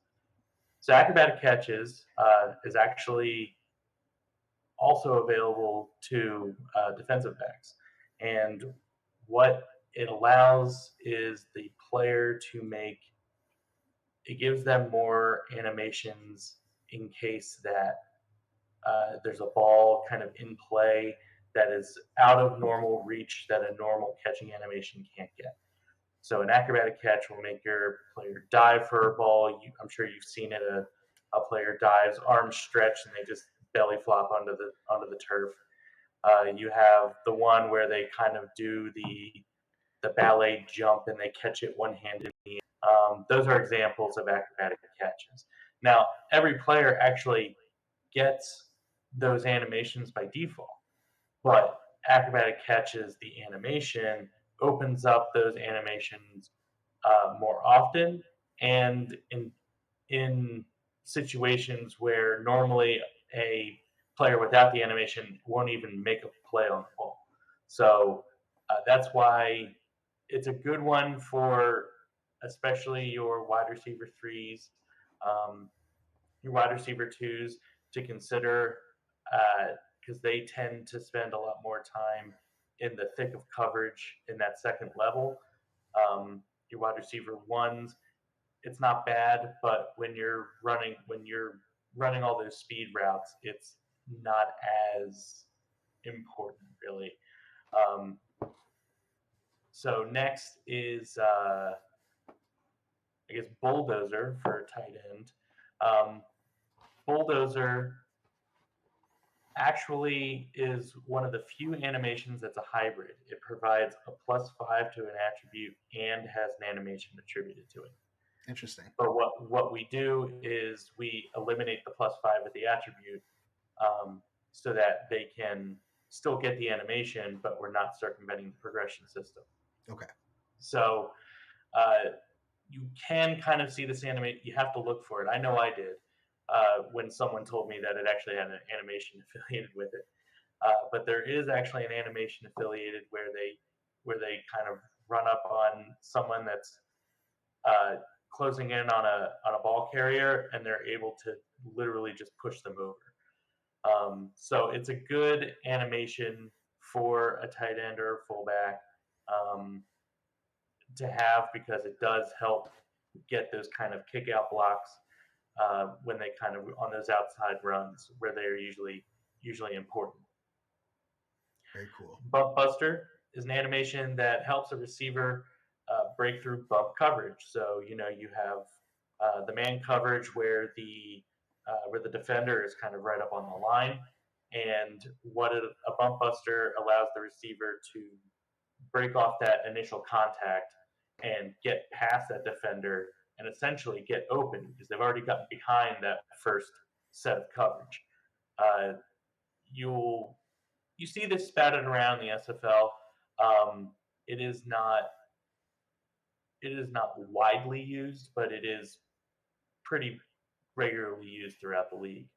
Speaker 6: So acrobatic catches is actually also available to defensive backs. And what it allows is the player to it gives them more animations in case that there's a ball kind of in play that is out of normal reach that a normal catching animation can't get. So an acrobatic catch will make your player dive for a ball. I'm sure you've seen it. A player dives, arms stretch, and they just belly flop onto the turf. You have the one where they kind of do the ballet jump and they catch it one-handed. Those are examples of acrobatic catches. Now, every player actually gets those animations by default, but acrobatic catches, the animation, opens up those animations more often and in situations where normally a player without the animation won't even make a play on the ball. So that's why it's a good one for especially your wide receiver threes, your wide receiver twos to consider because they tend to spend a lot more time in the thick of coverage in that second level. Your wide receiver ones, it's not bad, but when you're running all those speed routes, it's not as important really. Um, so next is I guess bulldozer for tight end. Bulldozer actually is one of the few animations that's a hybrid. It provides a +5 to an attribute and has an animation attributed to it.
Speaker 1: Interesting.
Speaker 6: But what we do is we eliminate the +5 with the attribute so that they can still get the animation, but we're not circumventing the progression system.
Speaker 1: Okay.
Speaker 6: So you can kind of see this animate. You have to look for it. I know I did when someone told me that it actually had an animation affiliated with it. But there is actually an animation affiliated where they kind of run up on someone that's closing in on a ball carrier, and they're able to literally just push them over. So it's a good animation for a tight end or a fullback to have because it does help get those kind of kick out blocks when they kind of on those outside runs where they're usually important.
Speaker 1: Very cool.
Speaker 6: Bump Buster is an animation that helps a receiver break through bump coverage. So you have the man coverage where the defender is kind of right up on the line, and what a bump buster allows the receiver to break off that initial contact and get past that defender and essentially get open because they've already gotten behind that first set of coverage. You see this spattered around the SFL. It is not widely used, but it is pretty regularly used throughout the league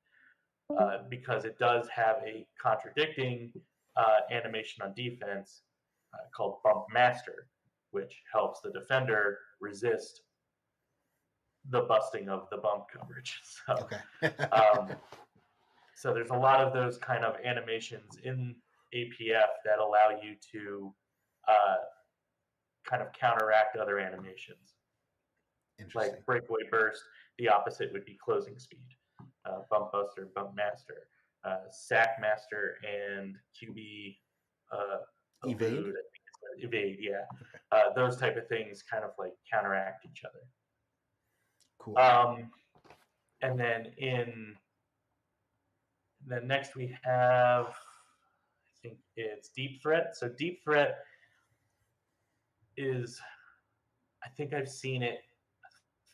Speaker 6: because it does have a contradicting animation on defense called Bump Master, which helps the defender resist the busting of the bump coverage. So,
Speaker 1: Okay.
Speaker 6: so there's a lot of those kind of animations in APF that allow you to kind of counteract other animations.
Speaker 1: Interesting.
Speaker 6: Like breakaway burst, the opposite would be closing speed. Bump buster, bump master, sack master, and QB
Speaker 1: Evade.
Speaker 6: Evade, yeah.
Speaker 1: Okay.
Speaker 6: Those type of things kind of like counteract each other.
Speaker 1: Cool.
Speaker 6: And then next we have, I think it's deep threat. So deep threat is, I think I've seen it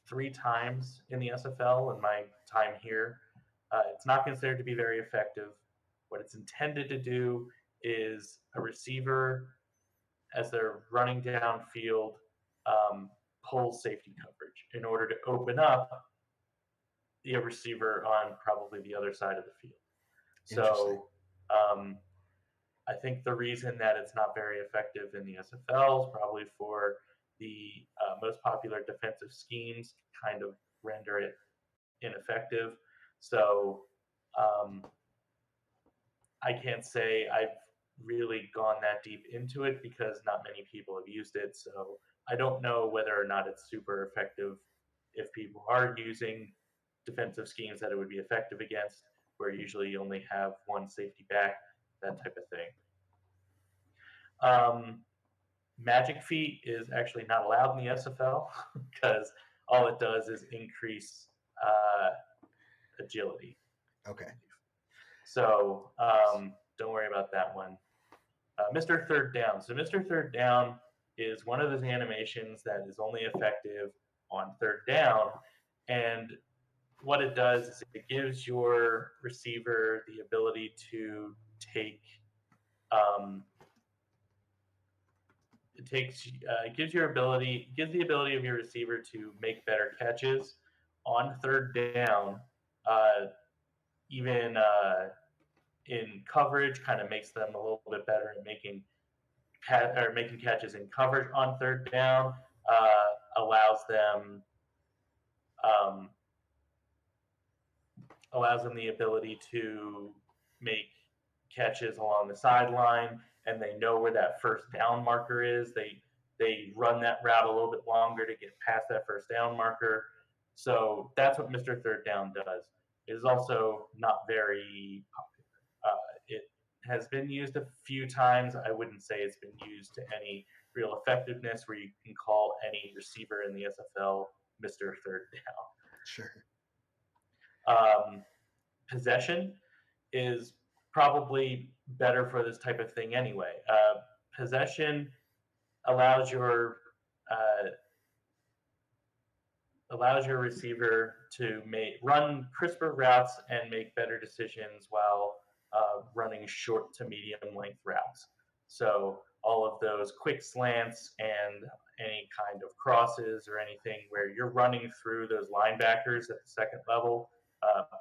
Speaker 6: 3 times in the SFL in my time here. It's not considered to be very effective. What it's intended to do is a receiver, as they're running downfield, pulls safety coverage in order to open up the receiver on probably the other side of the field. So I think the reason that it's not very effective in the SFL is probably for the most popular defensive schemes kind of render it ineffective. So I can't say I've really gone that deep into it because not many people have used it. So I don't know whether or not it's super effective if people are using defensive schemes that it would be effective against, where usually you only have one safety back, that type of thing. Magic Feet is actually not allowed in the SFL because all it does is increase agility.
Speaker 1: Okay.
Speaker 6: So don't worry about that one. Mr. Third Down. So Mr. Third Down is one of those animations that is only effective on third down. And what it does is it gives your receiver the ability to take it gives the ability of your receiver to make better catches on third down, even in coverage, kind of makes them a little bit better at making catches in coverage on third down. Allows them um, the ability to make catches along the sideline, and they know where that first down marker is. They run that route a little bit longer to get past that first down marker. So that's what Mr. Third Down does. It is also not very popular. It has been used a few times. I wouldn't say it's been used to any real effectiveness where you can call any receiver in the SFL Mr. Third Down.
Speaker 1: Sure.
Speaker 6: Possession is probably better for this type of thing anyway. Possession allows your receiver to run crisper routes and make better decisions while running short to medium length routes. So all of those quick slants and any kind of crosses or anything where you're running through those linebackers at the second level,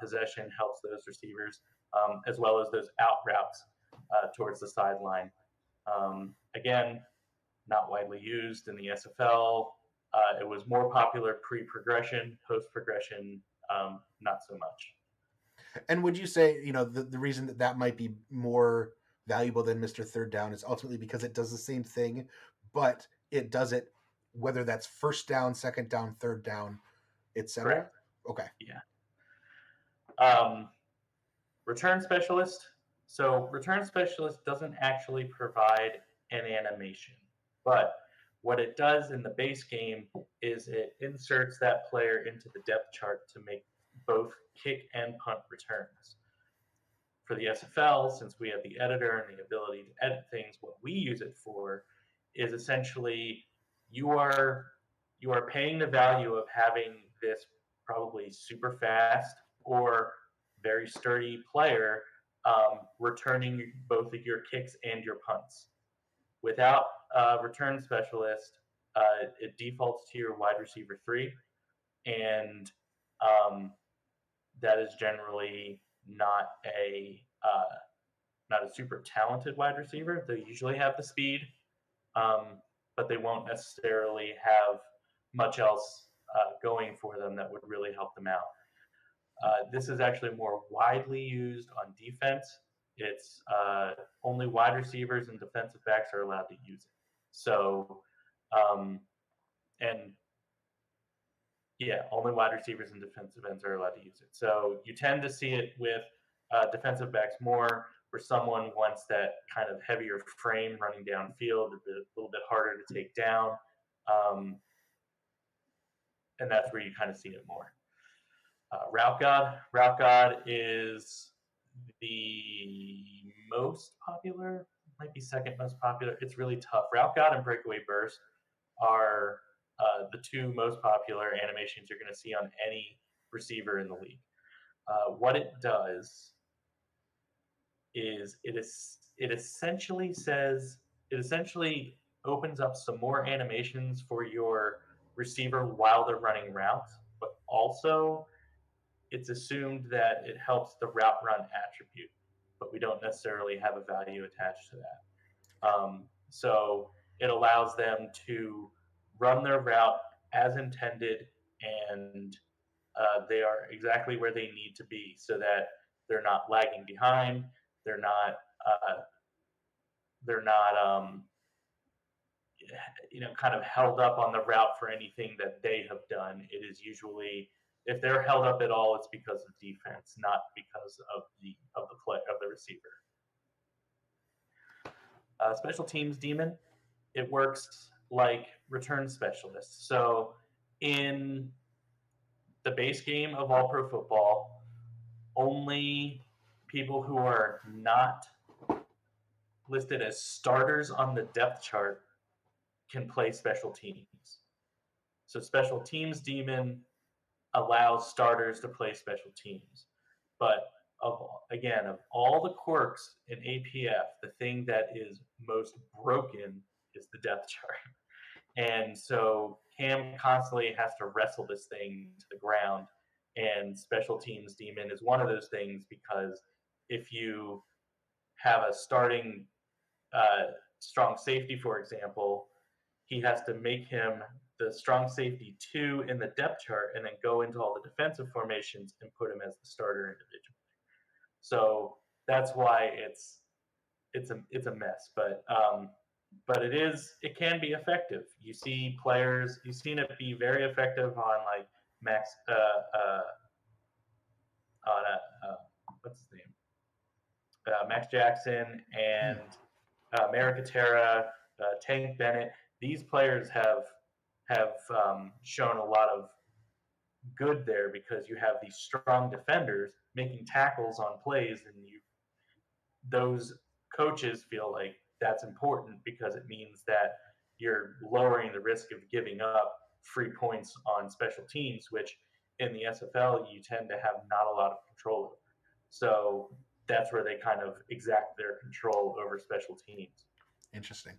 Speaker 6: possession helps those receivers, as well as those out routes towards the sideline. Again, not widely used in the SFL. It was more popular pre-progression, post-progression, not so much.
Speaker 1: And would you say, the reason that might be more valuable than Mr. Third Down is ultimately because it does the same thing, but it does it whether that's first down, second down, third down, etc.?
Speaker 6: Correct.
Speaker 1: Okay.
Speaker 6: Yeah. Return specialist. So return specialist doesn't actually provide an animation, but what it does in the base game is it inserts that player into the depth chart to make both kick and punt returns. For the SFL, since we have the editor and the ability to edit things, what we use it for is essentially you are paying the value of having this probably super fast or very sturdy player returning both of your kicks and your punts. Without a return specialist, it defaults to your wide receiver 3, and that is generally not a super talented wide receiver. They usually have the speed, but they won't necessarily have much else going for them that would really help them out. This is actually more widely used on defense. It's only wide receivers and defensive backs are allowed to use it. So, only wide receivers and defensive ends are allowed to use it. So you tend to see it with defensive backs more, where someone wants that kind of heavier frame running downfield, a little bit harder to take down, and that's where you kind of see it more. Route God is the most popular, might be second most popular. It's really tough. Route God and Breakaway Burst are the two most popular animations you're going to see on any receiver in the league. What it does is it essentially opens up some more animations for your receiver while they're running routes, but also it's assumed that it helps the route run attribute, but we don't necessarily have a value attached to that. So it allows them to run their route as intended, and they are exactly where they need to be so that they're not lagging behind. They're not kind of held up on the route for anything that they have done. It is usually, if they're held up at all, it's because of defense, not because of the receiver. Special teams demon, it works like return specialist. So in the base game of All Pro Football, only people who are not listed as starters on the depth chart can play special teams. So special teams demon allows starters to play special teams. But of all the quirks in APF, the thing that is most broken is the depth chart. And so Cam constantly has to wrestle this thing to the ground. And special teams demon is one of those things, because if you have a starting strong safety, for example, he has to make him the strong safety 2 in the depth chart and then go into all the defensive formations and put him as the starter individually. So that's why it's a mess, but it can be effective. You see players, you've seen it be very effective on like Max on what's his name, Max Jackson and Maricatera, Tank Bennett. These players have shown a lot of good there, because you have these strong defenders making tackles on plays, and those coaches feel like that's important, because it means that you're lowering the risk of giving up free points on special teams, which in the SFL you tend to have not a lot of control over. So that's where they kind of exact their control over special teams.
Speaker 1: Interesting.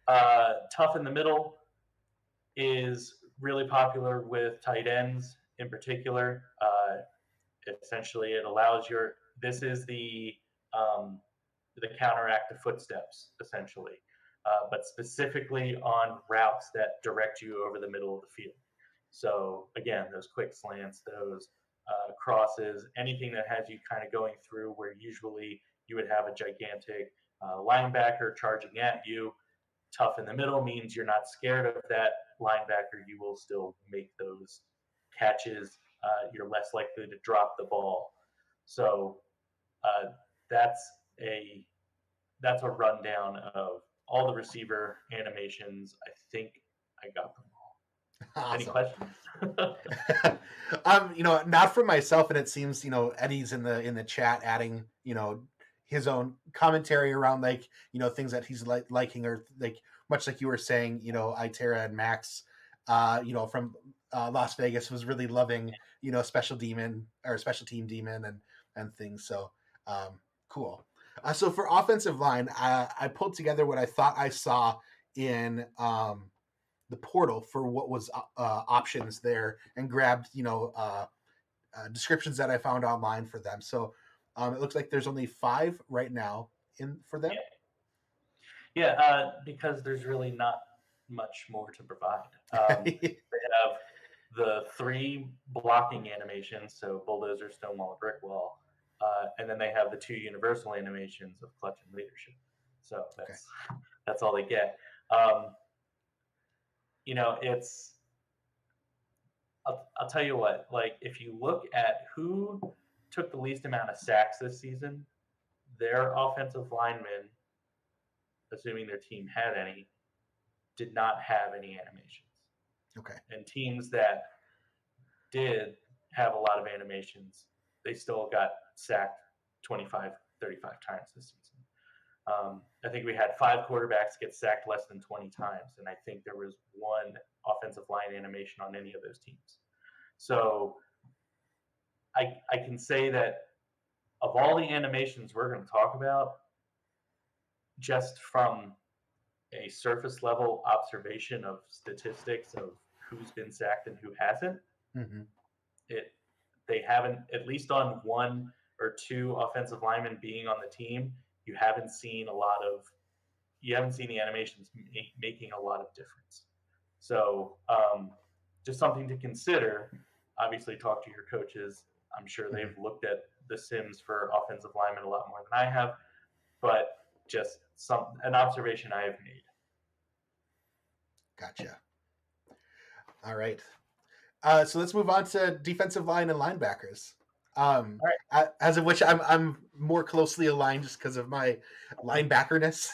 Speaker 6: Tough in the middle is really popular with tight ends in particular. Essentially, it allows this is the counteract to footsteps, essentially, but specifically on routes that direct you over the middle of the field. So again, those quick slants, those crosses, anything that has you kind of going through where usually you would have a gigantic linebacker charging at you. Tough in the middle means you're not scared of that linebacker. You will still make those catches. You're less likely to drop the ball. So that's a rundown of all the receiver animations. I think I got them all.
Speaker 1: Awesome.
Speaker 6: Any questions?
Speaker 1: Not for myself, and it seems Eddie's in the chat adding his own commentary around things that he's liking, or like much like you were saying, Itera and Max from Las Vegas was really loving special team demon and things. So cool. So for offensive line, I pulled together what I thought I saw in the portal for what was options there, and grabbed descriptions that I found online for them. So it looks like there's only 5 right now in for them.
Speaker 6: Yeah, because there's really not much more to provide. They have the 3 blocking animations, so bulldozer, stonewall, brick wall, and then they have the 2 universal animations of clutch and leadership. So that's all they get. It's I'll tell you what, like if you look at who took the least amount of sacks this season, their offensive linemen, assuming their team had any, did not have any animations.
Speaker 1: Okay.
Speaker 6: And teams that did have a lot of animations, they still got sacked 25, 35 times this season. I think we had 5 quarterbacks get sacked less than 20 times, and I think there was 1 offensive line animation on any of those teams. So I can say that of all the animations we're going to talk about, just from a surface level observation of statistics of who's been sacked and who hasn't, they haven't, at least on 1 or 2 offensive linemen being on the team, you haven't seen the animations making a lot of difference. So just something to consider. Obviously, talk to your coaches. I'm sure they've looked at the sims for offensive linemen a lot more than I have, but just an observation I have made.
Speaker 1: Gotcha. All right. So let's move on to defensive line and linebackers.
Speaker 6: Right.
Speaker 1: As of which I'm more closely aligned just because of my linebackerness.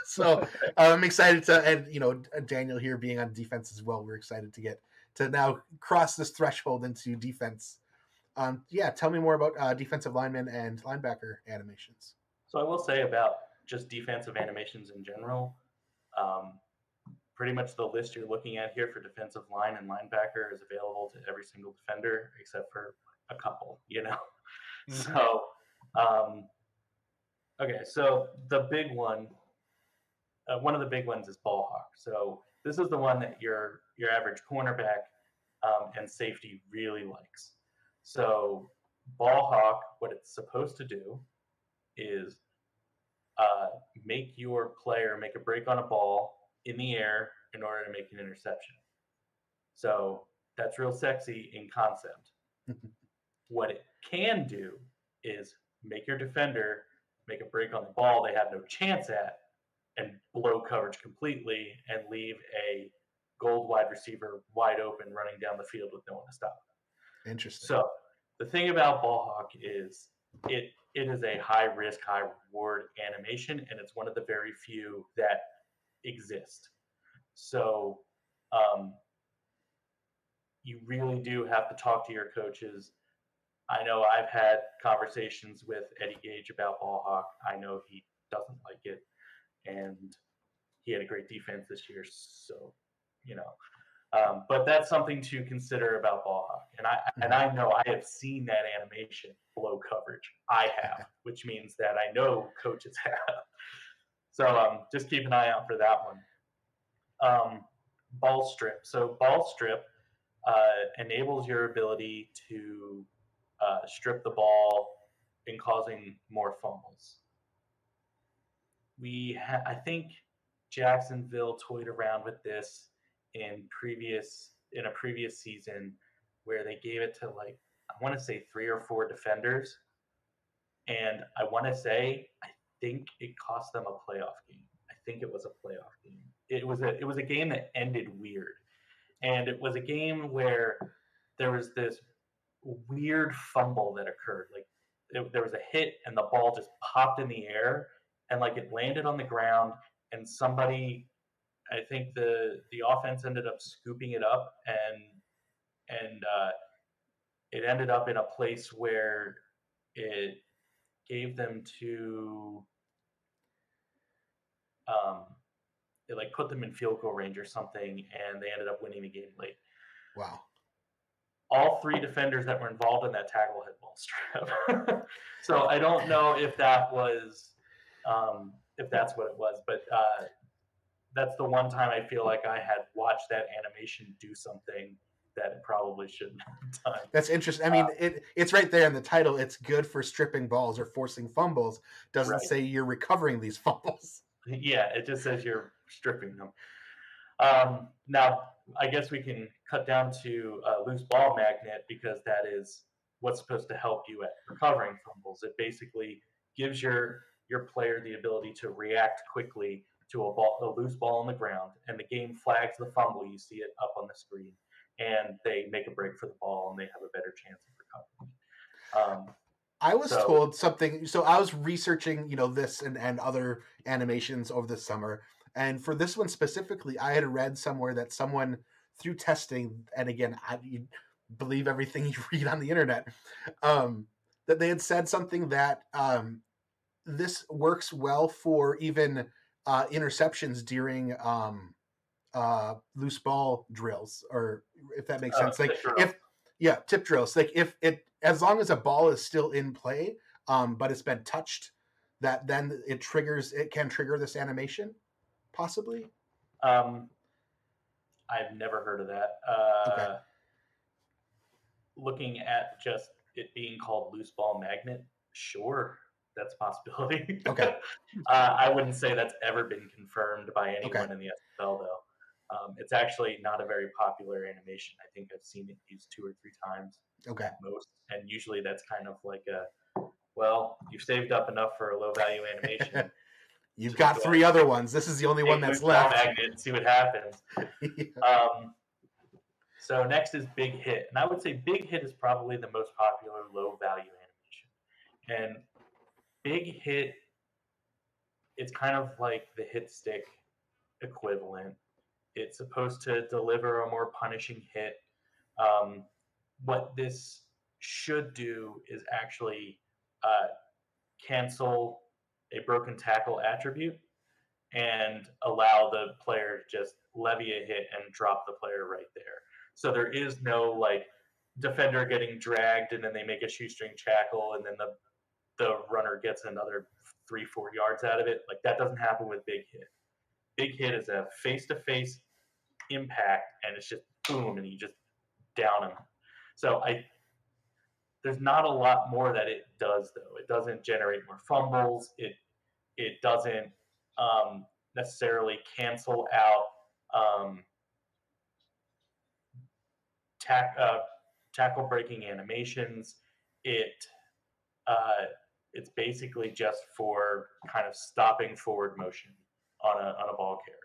Speaker 1: So I'm excited to, and Daniel here being on defense as well. We're excited to get to now cross this threshold into defense. Tell me more about defensive linemen and linebacker animations.
Speaker 6: So I will say about just defensive animations in general, pretty much the list you're looking at here for defensive line and linebacker is available to every single defender except for a couple, So, okay, so the big one, one of the big ones is ball hawk. So This is the one that your average cornerback and safety really likes. So ball hawk, what it's supposed to do is make your player make a break on a ball in the air in order to make an interception. So that's real sexy in concept. What it can do is make your defender make a break on the ball they have no chance at and blow coverage completely and leave a gold wide receiver wide open running down the field with no one to stop.
Speaker 1: Interesting.
Speaker 6: So the thing about ball hawk is it is a high risk, high reward animation, and it's one of the very few that exist. So you really do have to talk to your coaches. I know I've had conversations with Eddie Gage about ball hawk. I know he doesn't like it, and he had a great defense this year, so you know. But that's something to consider about ball hawk. And I know I have seen that animation blow coverage. I have, which means that I know coaches have. So just keep an eye out for that one. Ball strip. So ball strip enables your ability to strip the ball in causing more fumbles. I think Jacksonville toyed around with this in a previous season where they gave it to like I want to say 3 or 4 defenders, and I want to say I think it cost them a playoff game. I think it was a playoff game. It was a game that ended weird, and it was a game where there was this weird fumble that occurred. Like there was a hit and the ball just popped in the air and like it landed on the ground and somebody, I think the offense ended up scooping it up and it ended up in a place where it gave them to it like put them in field goal range or something, and they ended up winning the game late.
Speaker 1: Wow.
Speaker 6: All 3 defenders that were involved in that tackle had ball strip. So I don't know if that was if that's what it was, but that's the one time I feel like I had watched that animation do something that it probably shouldn't have done.
Speaker 1: That's interesting. I mean, it's right there in the title. It's good for stripping balls or forcing fumbles. Doesn't say you're recovering these fumbles.
Speaker 6: Yeah, it just says you're stripping them. Now, I guess we can cut down to a loose ball magnet because that is what's supposed to help you at recovering fumbles. It basically gives your player the ability to react quickly to a loose ball on the ground, and the game flags the fumble. You see it up on the screen, and they make a break for the ball, and they have a better chance of recovering.
Speaker 1: I was told something. So I was researching, this and other animations over the summer. And for this one specifically, I had read somewhere that someone through testing, and again, you believe everything you read on the internet, that they had said something that this works well for even interceptions during loose ball drills, or if that makes sense. Like tip drills. Like if it, as long as a ball is still in play, but it's been touched, that then it can trigger this animation, possibly.
Speaker 6: I've never heard of that.
Speaker 1: Okay.
Speaker 6: Looking at just it being called loose ball magnet, sure, that's a possibility.
Speaker 1: Okay.
Speaker 6: I wouldn't say that's ever been confirmed by anyone in the SFL, though. It's actually not a very popular animation. I think I've seen it used 2 or 3 times at most, and usually that's kind of like you've saved up enough for a low value animation.
Speaker 1: You've got 3 other ones. This is the only one that's left.
Speaker 6: Magnet and see what happens. So next is Big Hit, and I would say Big Hit is probably the most popular low value animation. And Big Hit, it's kind of like the hit stick equivalent. It's supposed to deliver a more punishing hit. What this should do is actually cancel a broken tackle attribute and allow the player to just levy a hit and drop the player right there. So there is no like defender getting dragged and then they make a shoestring tackle and then the runner gets another 3-4 yards out of it. Like that doesn't happen with Big Hit. Big Hit is a face-to-face impact, and it's just boom, and you just down him. So there's not a lot more that it does, though. It doesn't generate more fumbles. It doesn't necessarily cancel out tackle breaking animations. It's basically just for kind of stopping forward motion on a ball carrier.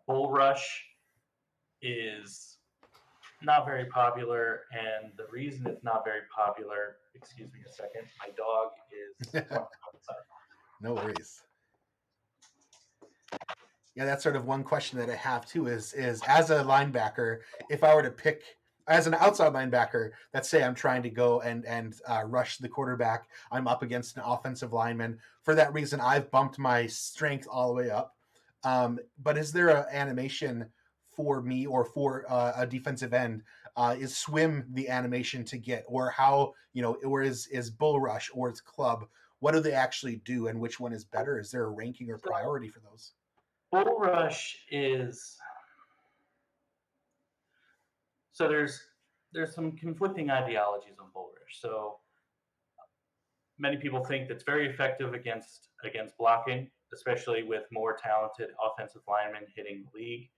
Speaker 6: Bull rush is not very popular, and the reason it's not very popular, excuse me a second, my dog is outside.
Speaker 1: No worries. Yeah, that's sort of one question that I have too is as a linebacker, if I were to pick as an outside linebacker, let's say I'm trying to go and rush the quarterback, I'm up against an offensive lineman. For that reason, I've bumped my strength all the way up. But is there an animation for me or for a defensive end? Is swim the animation to get, or how, or is bull rush or is club? What do they actually do, and which one is better? Is there a ranking or priority for those?
Speaker 6: Bull rush is so there's some conflicting ideologies on bull rush. So many people think that's very effective against blocking, especially with more talented offensive linemen hitting the league.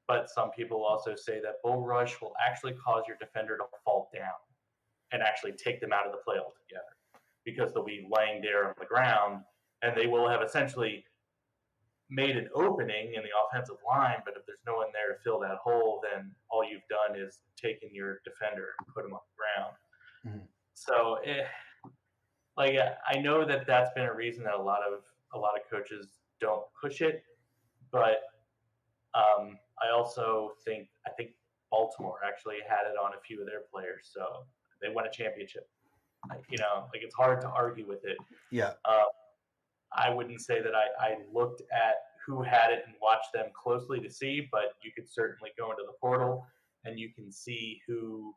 Speaker 6: But some people also say that bull rush will actually cause your defender to fall down and actually take them out of the play altogether, because they'll be laying there on the ground and they will have essentially made an opening in the offensive line, but if there's no one there to fill that hole, then all you've done is taken your defender and put him on the ground. Mm-hmm. So I know that that's been a reason that a lot of coaches don't push it, but I also think Baltimore actually had it on a few of their players, so they won a championship. It's hard to argue with it.
Speaker 1: Yeah.
Speaker 6: I wouldn't say that I looked at who had it and watched them closely to see, but you could certainly go into the portal and you can see who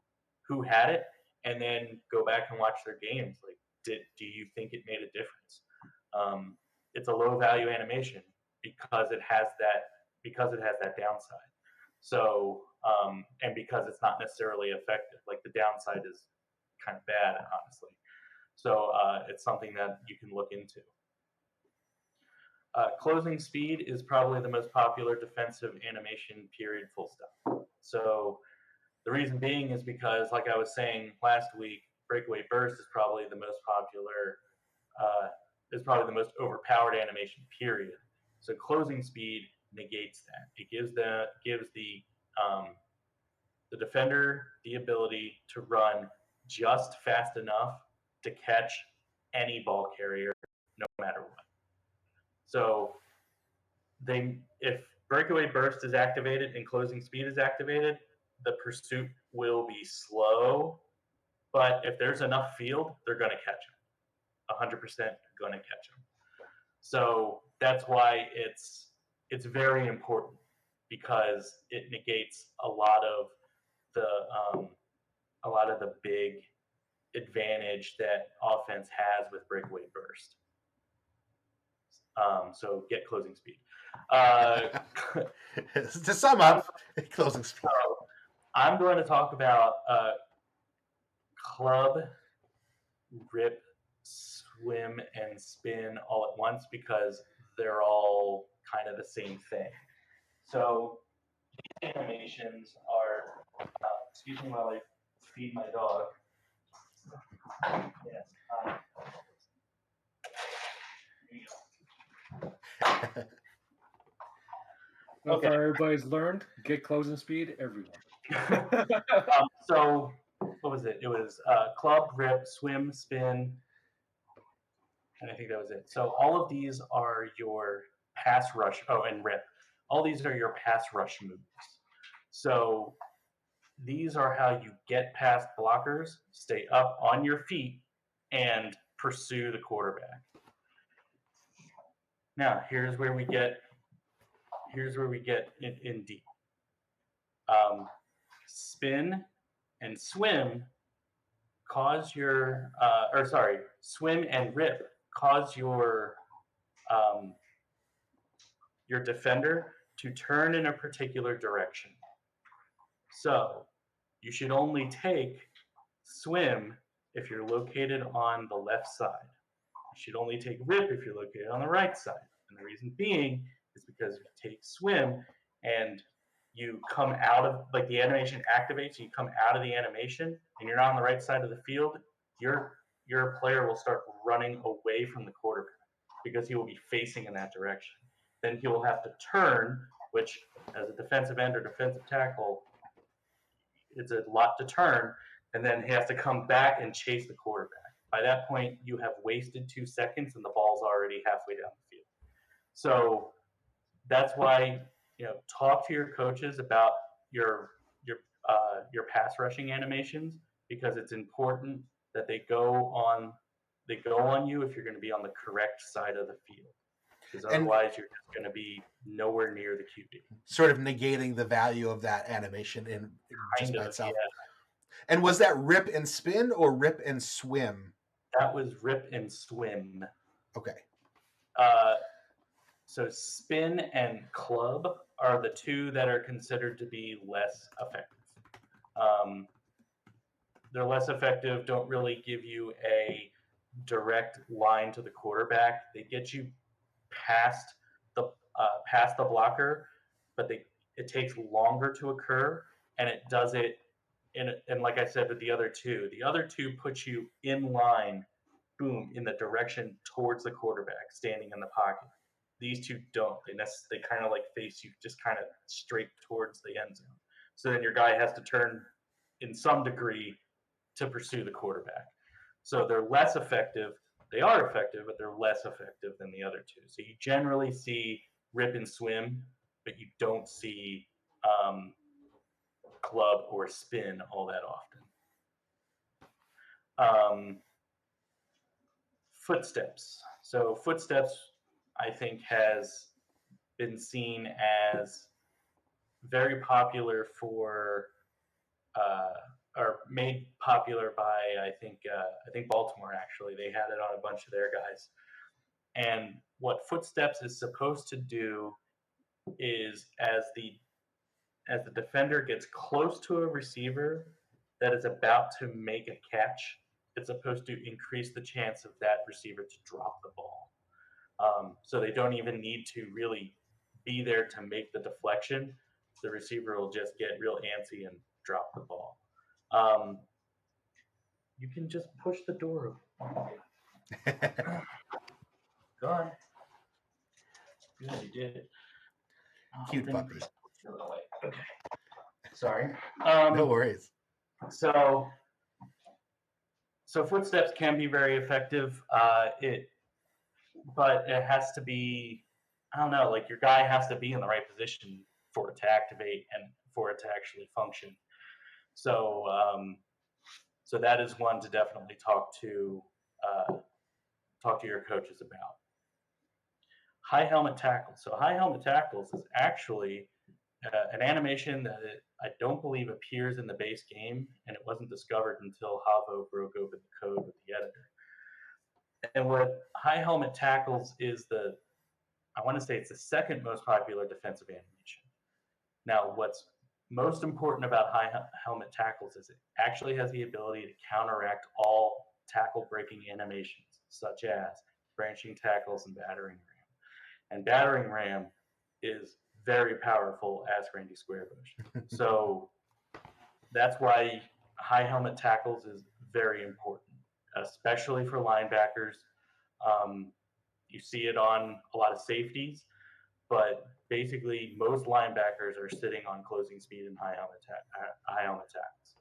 Speaker 6: had it, and then go back and watch their games. Like, do you think it made a difference? It's a low value animation because it has that downside. So and because it's not necessarily effective, like the downside is kind of bad, honestly. So it's something that you can look into. Closing speed is probably the most popular defensive animation, period, full stop. So the reason being is because, like I was saying last week, breakaway burst is probably the most popular, is probably the most overpowered animation, period. So closing speed negates that. It gives the defender the ability to run just fast enough to catch any ball carrier, no matter what. So if breakaway burst is activated and closing speed is activated, the pursuit will be slow, but if there's enough field, they're going to catch him. 100% going to catch him. So that's why it's very important, because it negates a lot of the big advantage that offense has with breakaway burst. So get closing speed.
Speaker 1: To sum up, closing speed.
Speaker 6: I'm going to talk about club, rip, swim, and spin all at once, because they're all kind of the same thing. So these animations are, excuse me while I feed my dog. Yes.
Speaker 2: Well, okay. Everybody's learned, get closing speed, everyone.
Speaker 6: So what was it? It was club, rip, swim, spin, and I think that was it. So all of these are your pass rush. Oh, and rip. All these are your pass rush moves. So these are how you get past blockers, stay up on your feet, and pursue the quarterback. Now, here's where we get in deep. Spin and swim cause your, swim and rip cause your your defender to turn in a particular direction. So you should only take swim if you're located on the left side. You should only take rip if you're located on the right side. And the reason being is because if you take swim and you come out of, like, the animation activates, you come out of the animation and you're not on the right side of the field, your player will start running away from the quarterback because he will be facing in that direction. Then he will have to turn, which as a defensive end or defensive tackle, it's a lot to turn, and then he has to come back and chase the quarterback. By that point, you have wasted 2 seconds and the ball's already halfway down the field. So that's why, talk to your coaches about your pass rushing animations, because it's important that they go on you if you're going to be on the correct side of the field, because otherwise you're just going to be nowhere near the QB.
Speaker 1: Sort of negating the value of that animation in just by itself.
Speaker 6: Yeah.
Speaker 1: And was that rip and spin or rip and swim?
Speaker 6: That was rip and swim.
Speaker 1: Okay.
Speaker 6: So spin and club are the two that are considered to be less effective. They're less effective, don't really give you a direct line to the quarterback. They get you past the blocker, but it takes longer to occur, and it does it and like I said with the other two put you in line, boom, in the direction towards the quarterback standing in the pocket. These two don't. They kind of like face you just kind of straight towards the end zone. So then your guy has to turn in some degree to pursue the quarterback. So they're less effective. They are effective, but they're less effective than the other two. So you generally see rip and swim, but you don't see club or spin all that often. Footsteps. So footsteps, I think, has been seen as very popular for, or made popular by, I think Baltimore, actually. They had it on a bunch of their guys. And what footsteps is supposed to do is, as the defender gets close to a receiver that is about to make a catch, it's supposed to increase the chance of that receiver to drop the ball. So they don't even need to really be there to make the deflection. The receiver will just get real antsy and drop the ball. You can just push the door open. Go on. Good, you did it.
Speaker 1: Cute puppy.
Speaker 6: Okay. Sorry.
Speaker 1: No worries.
Speaker 6: So footsteps can be very effective. But it has to be, I don't know, like your guy has to be in the right position for it to activate and for it to actually function. So so that is one to definitely talk to your coaches about. High helmet tackles. So high helmet tackles is actually an animation that I don't believe appears in the base game, and it wasn't discovered until Havo broke open the code with the editor. And what high helmet tackles is I want to say it's the second most popular defensive animation. Now, what's most important about high helmet tackles is it actually has the ability to counteract all tackle breaking animations, such as branching tackles and battering ram. And battering ram is very powerful, as Randy Squarebush. So that's why high helmet tackles is very important, especially for linebackers. You see it on a lot of safeties, but basically most linebackers are sitting on closing speed and high helmet tackles.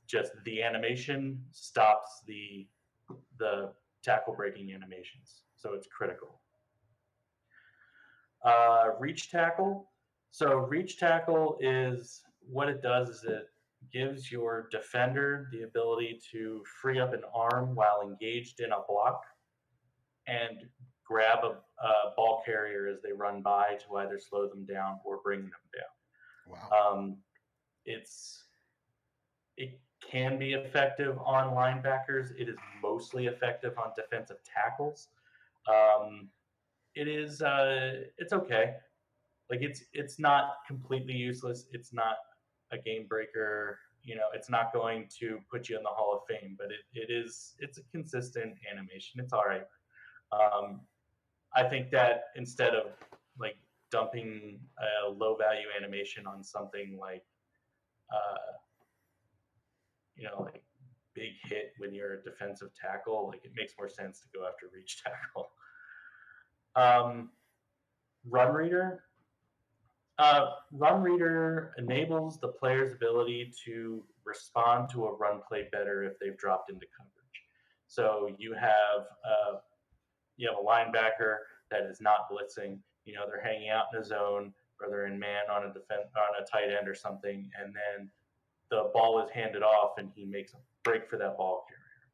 Speaker 6: Just the animation stops the tackle breaking animations, so it's critical. Reach tackle. So reach tackle is, what it does is it gives your defender the ability to free up an arm while engaged in a block and grab a ball carrier as they run by to either slow them down or bring them down.
Speaker 1: Wow.
Speaker 6: It can be effective on linebackers. It is mostly effective on defensive tackles. it is it's okay. Like it's not completely useless. It's not a game breaker. It's not going to put you in the Hall of Fame, but it's a consistent animation. It's all right. Um, I think that instead of like dumping a low value animation on something like uh, like big hit when you're a defensive tackle, like it makes more sense to go after reach tackle. Run reader. Run reader enables the player's ability to respond to a run play better if they've dropped into coverage. So you have a linebacker that is not blitzing. They're hanging out in a zone, or they're in man on a tight end or something, and then the ball is handed off, and he makes a break for that ball carrier,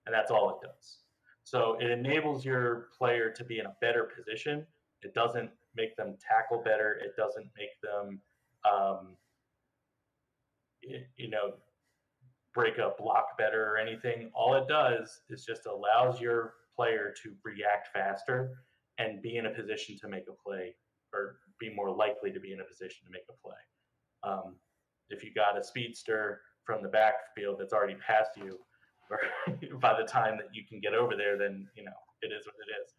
Speaker 6: and that's all it does. So it enables your player to be in a better position. It doesn't make them tackle better. It doesn't make them, um, break a block better or anything. All it does is just allows your player to react faster and be in a position to make a play, or be more likely to be in a position to make a play. If you got a speedster from the backfield that's already past you, or by the time that you can get over there, then it is what it is.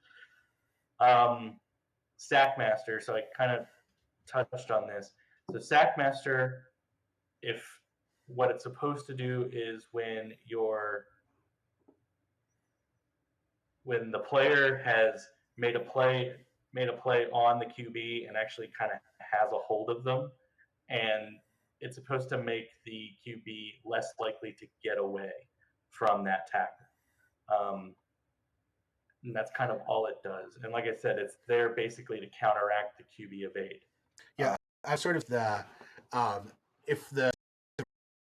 Speaker 6: Sackmaster. So I kind of touched on this. So Sackmaster, if what it's supposed to do is when the player has made a play on the QB and actually kind of has a hold of them, and it's supposed to make the QB less likely to get away from that tackle. And that's kind of all it does. And like I said, it's there basically to counteract the QB evade.
Speaker 1: Yeah, I sort of if the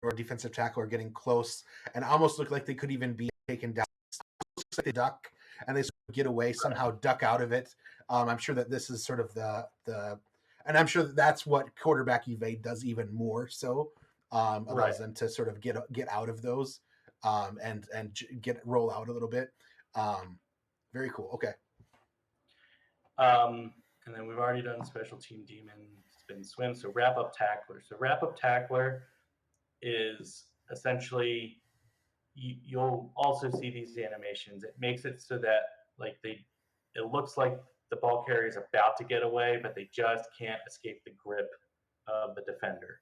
Speaker 1: or defensive tackle are getting close and almost look like they could even be taken down, looks like they duck and they sort of get away, somehow duck out of it. I'm sure that this is sort of the and I'm sure that's what quarterback evade does even more so. Allows them to sort of get out of those and roll out a little bit. Very cool. Okay.
Speaker 6: And then we've already done special team demon, spin, swim. So wrap up tackler. So wrap up tackler is essentially you'll also see these animations. It makes it so that it looks like the ball carrier is about to get away, but they just can't escape the grip of the defender.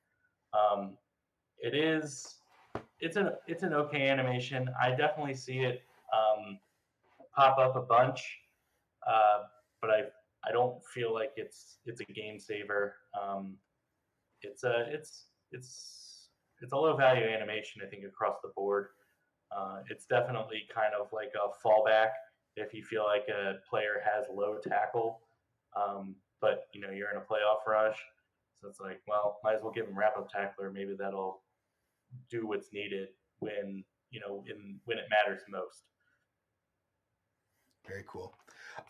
Speaker 6: It's an okay animation. I definitely see it pop up a bunch, but I don't feel like it's a game saver. It's a low value animation, I think, across the board. It's definitely kind of like a fallback if you feel like a player has low tackle, but you're in a playoff rush, so it's like, well, might as well give him wrap up tackler. Maybe that'll do what's needed when when it matters most.
Speaker 1: Very cool.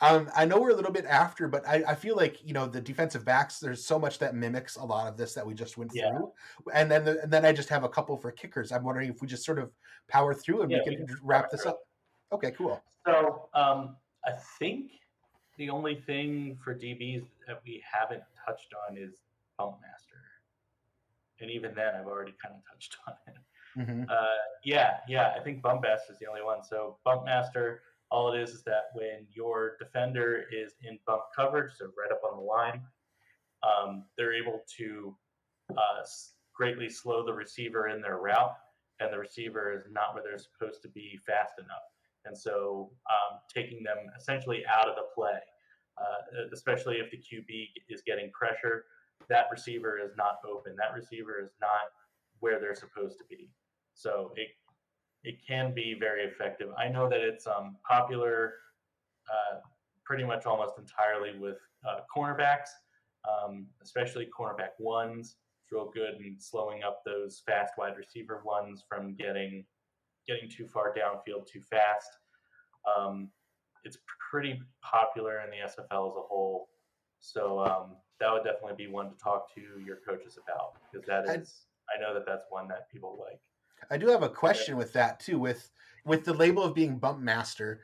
Speaker 1: I know we're a little bit after, but I feel like the defensive backs. There's so much that mimics a lot of this that we just went through, and then I just have a couple for kickers. I'm wondering if we just sort of power through and we can wrap this up. Okay, cool.
Speaker 6: So I think the only thing for DBs that we haven't touched on is Bump Master, and even then I've already kind of touched on it.
Speaker 1: Mm-hmm.
Speaker 6: I think Bump Master is the only one. So Bump Master, all it is that when your defender is in bump coverage, so right up on the line, they're able to greatly slow the receiver in their route, and the receiver is not where they're supposed to be fast enough. And so taking them essentially out of the play, especially if the QB is getting pressure, that receiver is not open. That receiver is not where they're supposed to be. So it can be very effective. I know that it's popular pretty much almost entirely with cornerbacks, especially cornerback ones. It's real good in slowing up those fast wide receiver ones from getting too far downfield too fast. It's pretty popular in the SFL as a whole. So that would definitely be one to talk to your coaches about, because I know that that's one that people like.
Speaker 1: I do have a question with that too, with the label of being Bump Master.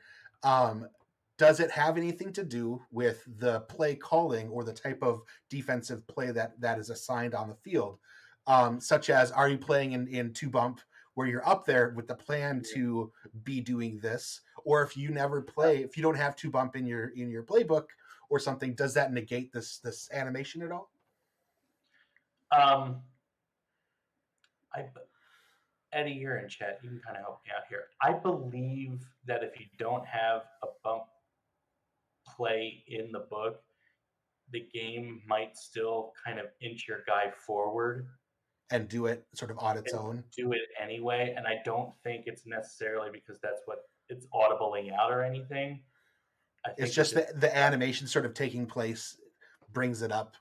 Speaker 1: does it have anything to do with the play calling or the type of defensive play that is assigned on the field? Such as, are you playing in two bump where you're up there with the plan to be doing this, or if you never play, if you don't have two bump in your playbook or something, does that negate this animation at all?
Speaker 6: Eddie, you're in chat. You can kind of help me out here. I believe that if you don't have a bump play in the book, the game might still kind of inch your guy forward
Speaker 1: and do it sort of on its own.
Speaker 6: Do it anyway, and I don't think it's necessarily because that's what it's audibling out or anything. I think
Speaker 1: it's just the animation sort of taking place brings it up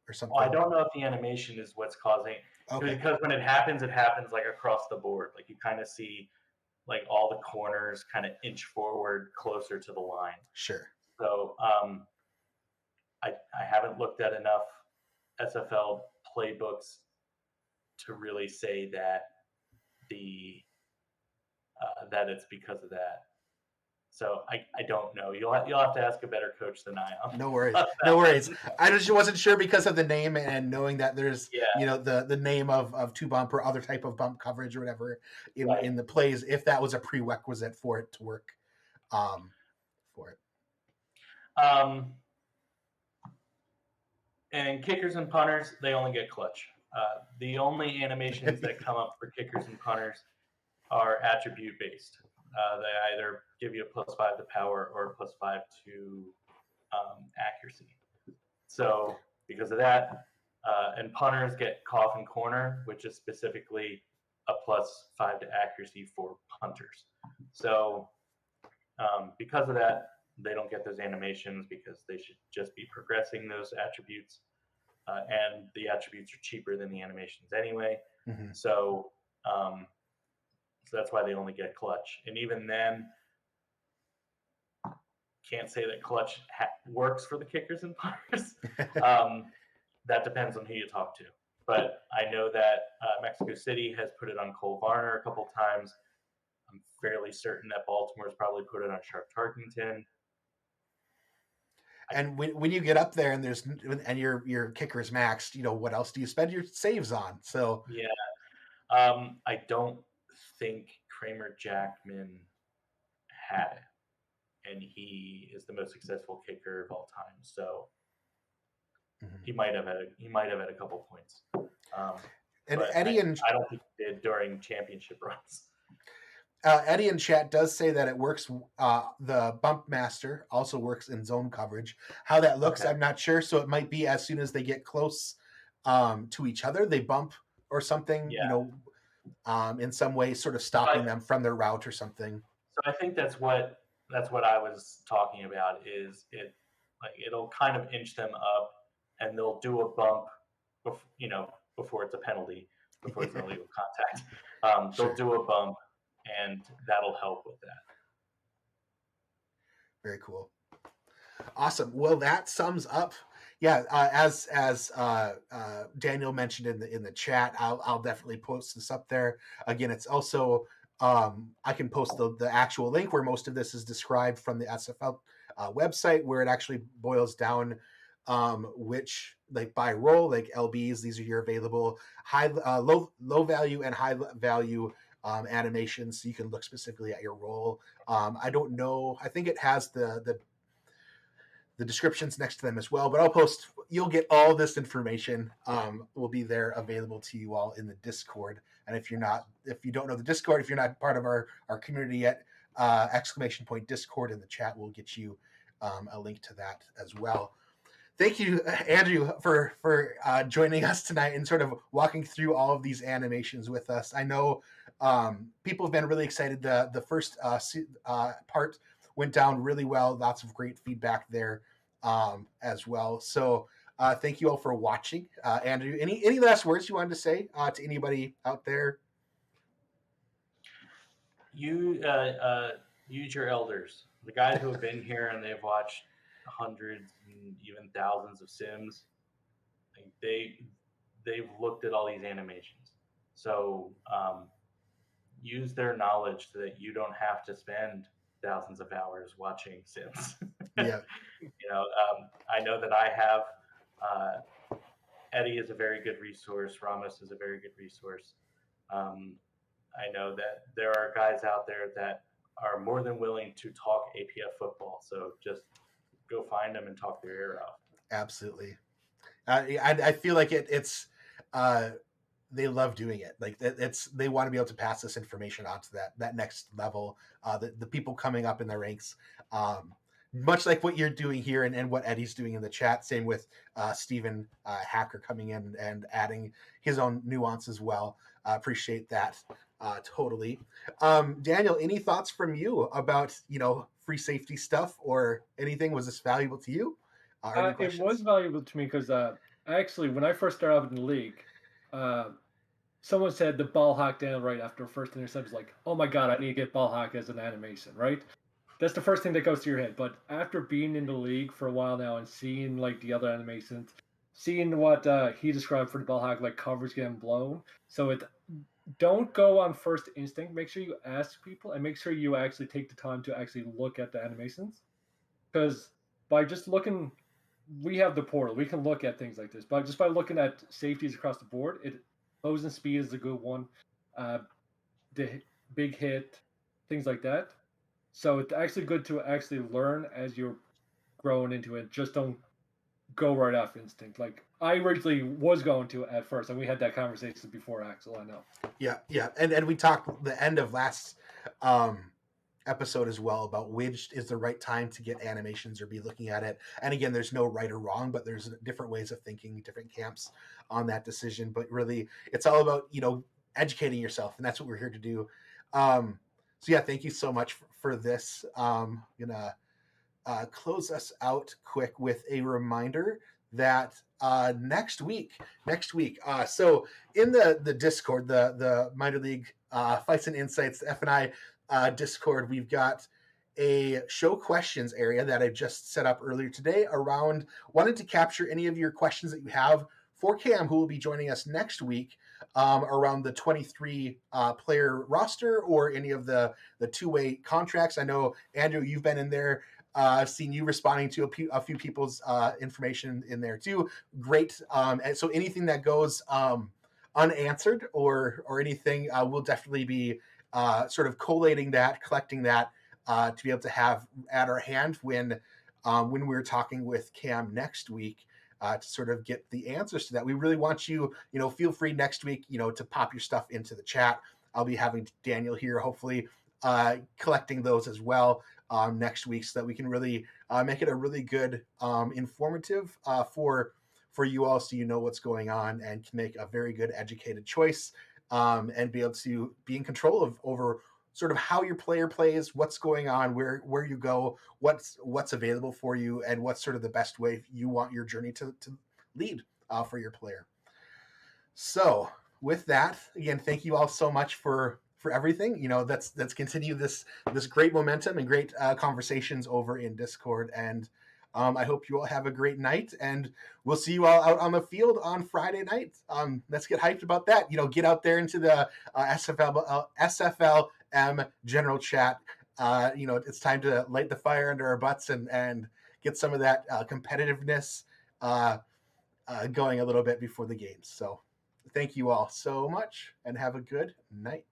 Speaker 1: or something.
Speaker 6: Well, I don't know if the animation is what's causing because when it happens like across the board. Like you kind of see like all the corners kind of inch forward closer to the line.
Speaker 1: Sure.
Speaker 6: So I haven't looked at enough SFL playbooks to really say that that it's because of that. So I don't know. You'll have to ask a better coach than I am.
Speaker 1: No worries. No worries. I just wasn't sure because of the name and knowing that there's the name of two bump or other type of bump coverage or whatever in the plays, if that was a prerequisite for it to work for it.
Speaker 6: And kickers and punters, they only get clutch. The only animations that come up for kickers and punters are attribute based. They either give you a +5 to power or a +5 to accuracy. So because of that, and punters get cough and corner, which is specifically a +5 to accuracy for punters. So because of that, they don't get those animations because they should just be progressing those attributes. And the attributes are cheaper than the animations anyway.
Speaker 1: Mm-hmm.
Speaker 6: So that's why they only get clutch. And even then, can't say that clutch works for the kickers and punters. That depends on who you talk to. But I know that Mexico City has put it on Cole Varner a couple times. I'm fairly certain that Baltimore's probably put it on Sharp Tarkington.
Speaker 1: And when you get up there and your kicker is maxed, what else do you spend your saves on? So
Speaker 6: yeah, I don't think Kramer Jackman had it, and he is the most successful kicker of all time. So he might have had a couple points.
Speaker 1: And Eddie
Speaker 6: I don't think he did during championship runs.
Speaker 1: Eddie in chat does say that it works. The bump master also works in zone coverage. How that looks, I'm not sure. So it might be as soon as they get close to each other, they bump or something. In some way, sort of stopping them from their route or something.
Speaker 6: So I think that's what I was talking about. Is it like it'll kind of inch them up, and they'll do a bump, before it's a penalty, before it's an illegal contact. They'll do a bump. And that'll help with that.
Speaker 1: Very cool. Awesome. Well, that sums up. Yeah, as Daniel mentioned in the chat, I'll definitely post this up there. Again, it's also I can post the actual link where most of this is described from the SFL website, where it actually boils down which, like, by role, like LBs, these are your available low value and high value animations, so you can look specifically at your role. I don't know. I think it has the descriptions next to them as well, but I'll post. You'll get all this information. Will be there available to you all in the Discord. And if you don't know the Discord, if you're not part of our community yet, ! Discord in the chat will get you a link to that as well. Thank you, Andrew, for joining us tonight and sort of walking through all of these animations with us. I know people have been really excited. The first part went down really well. Lots of great feedback there as well. So thank you all for watching. Andrew, any last words you wanted to say to anybody out there?
Speaker 6: You use your elders, the guys who have been here and they've watched hundreds and even thousands of sims. Like they've looked at all these animations. So use their knowledge so that you don't have to spend thousands of hours watching Sims.
Speaker 1: Yeah.
Speaker 6: I know that I have. Eddie is a very good resource. Ramos is a very good resource. I know that there are guys out there that are more than willing to talk APF football. So just go find them and talk their ear off.
Speaker 1: Absolutely. I feel like it's they love doing it. Like they want to be able to pass this information on to that next level. The people coming up in the ranks, much like what you're doing here and what Eddie's doing in the chat. Same with Stephen Hacker coming in and adding his own nuance as well. Appreciate that totally. Daniel, any thoughts from you about free safety stuff or anything? Was this valuable to you? Any
Speaker 2: It
Speaker 1: questions?
Speaker 2: was valuable to me because actually, when I first started out in the league, someone said the ball hawk down right after first interception was like, oh my god, I need to get ball hawk as an animation, right? That's the first thing that goes to your head. But after being in the league for a while now and seeing like the other animations, seeing what he described for the ball hawk, like coverage getting blown, so it don't go on first instinct. Make sure you ask people and make sure you actually take the time to actually look at the animations, because by just looking, we have the portal. We can look at things like this, but just by looking at safeties across the board, closing speed is a good one. The big hit, things like that. So it's actually good to actually learn as you're growing into it. Just don't go right off instinct. Like I originally was going to at first, and we had that conversation before, Axel. I know.
Speaker 1: Yeah, and we talked the end of last episode as well about which is the right time to get animations or be looking at it. And again, there's no right or wrong, but there's different ways of thinking, different camps on that decision. But really, it's all about educating yourself, and that's what we're here to do. So yeah, thank you so much for this. Gonna close us out quick with a reminder that next week, so in the Discord, the minor league fights and insights, the F&I Discord, we've got a show questions area that I just set up earlier today around wanted to capture any of your questions that you have for Cam, who will be joining us next week, around the 23 player roster or any of the two-way contracts. I know, Andrew, you've been in there. I've seen you responding to a few people's information in there too. Great. And so anything that goes unanswered or anything, we'll definitely be sort of collating that, collecting that to be able to have at our hand when we're talking with Cam next week. To sort of get the answers to that. We really want you, feel free next week, to pop your stuff into the chat. I'll be having Daniel here, hopefully, collecting those as well next week, so that we can really make it a really good, informative for you all, so you know what's going on and can make a very good educated choice, and be able to be in control over sort of how your player plays, what's going on, where you go, what's available for you, and what's sort of the best way you want your journey to lead for your player. So with that, again, thank you all so much for everything. Let's continue this great momentum and great conversations over in Discord. And I hope you all have a great night, and we'll see you all out on the field on Friday night. Let's get hyped about that. Get out there into the SFLm general chat. It's time to light the fire under our butts and get some of that competitiveness going a little bit before the games. So thank you all so much, and have a good night.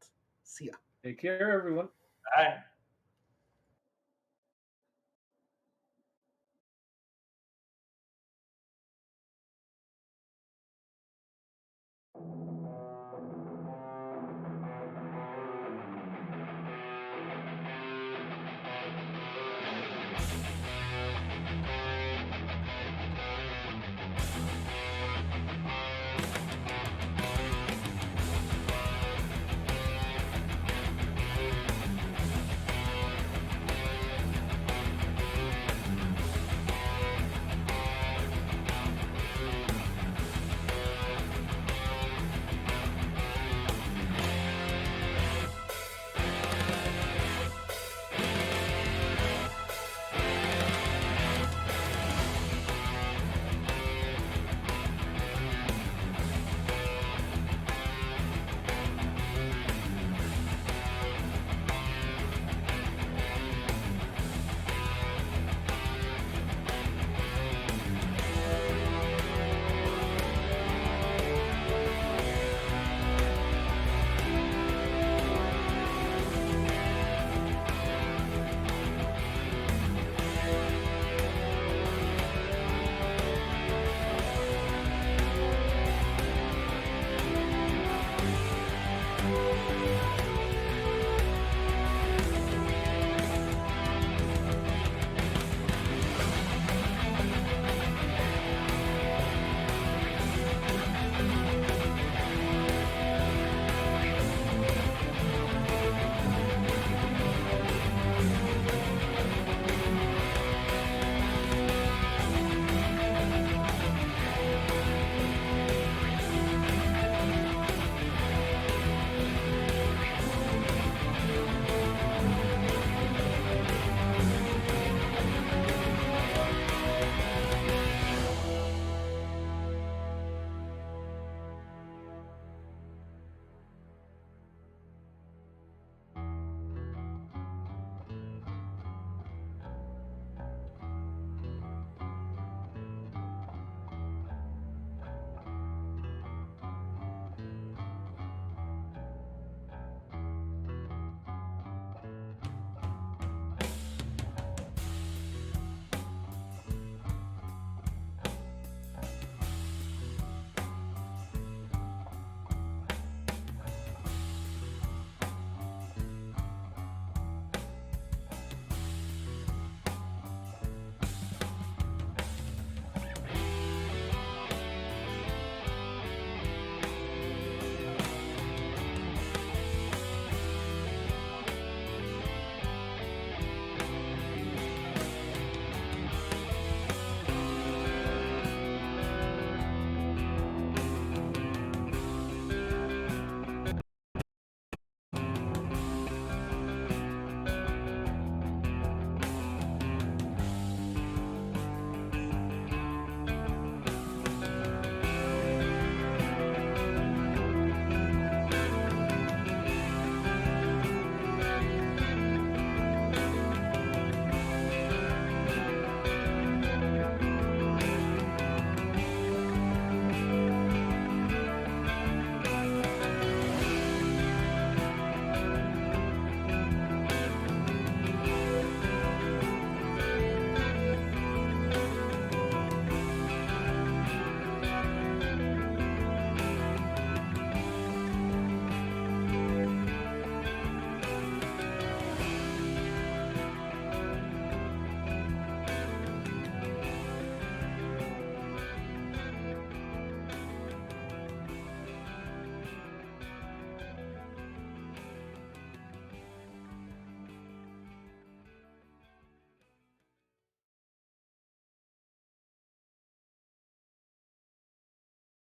Speaker 1: See ya.
Speaker 2: Take care, everyone.
Speaker 6: All right.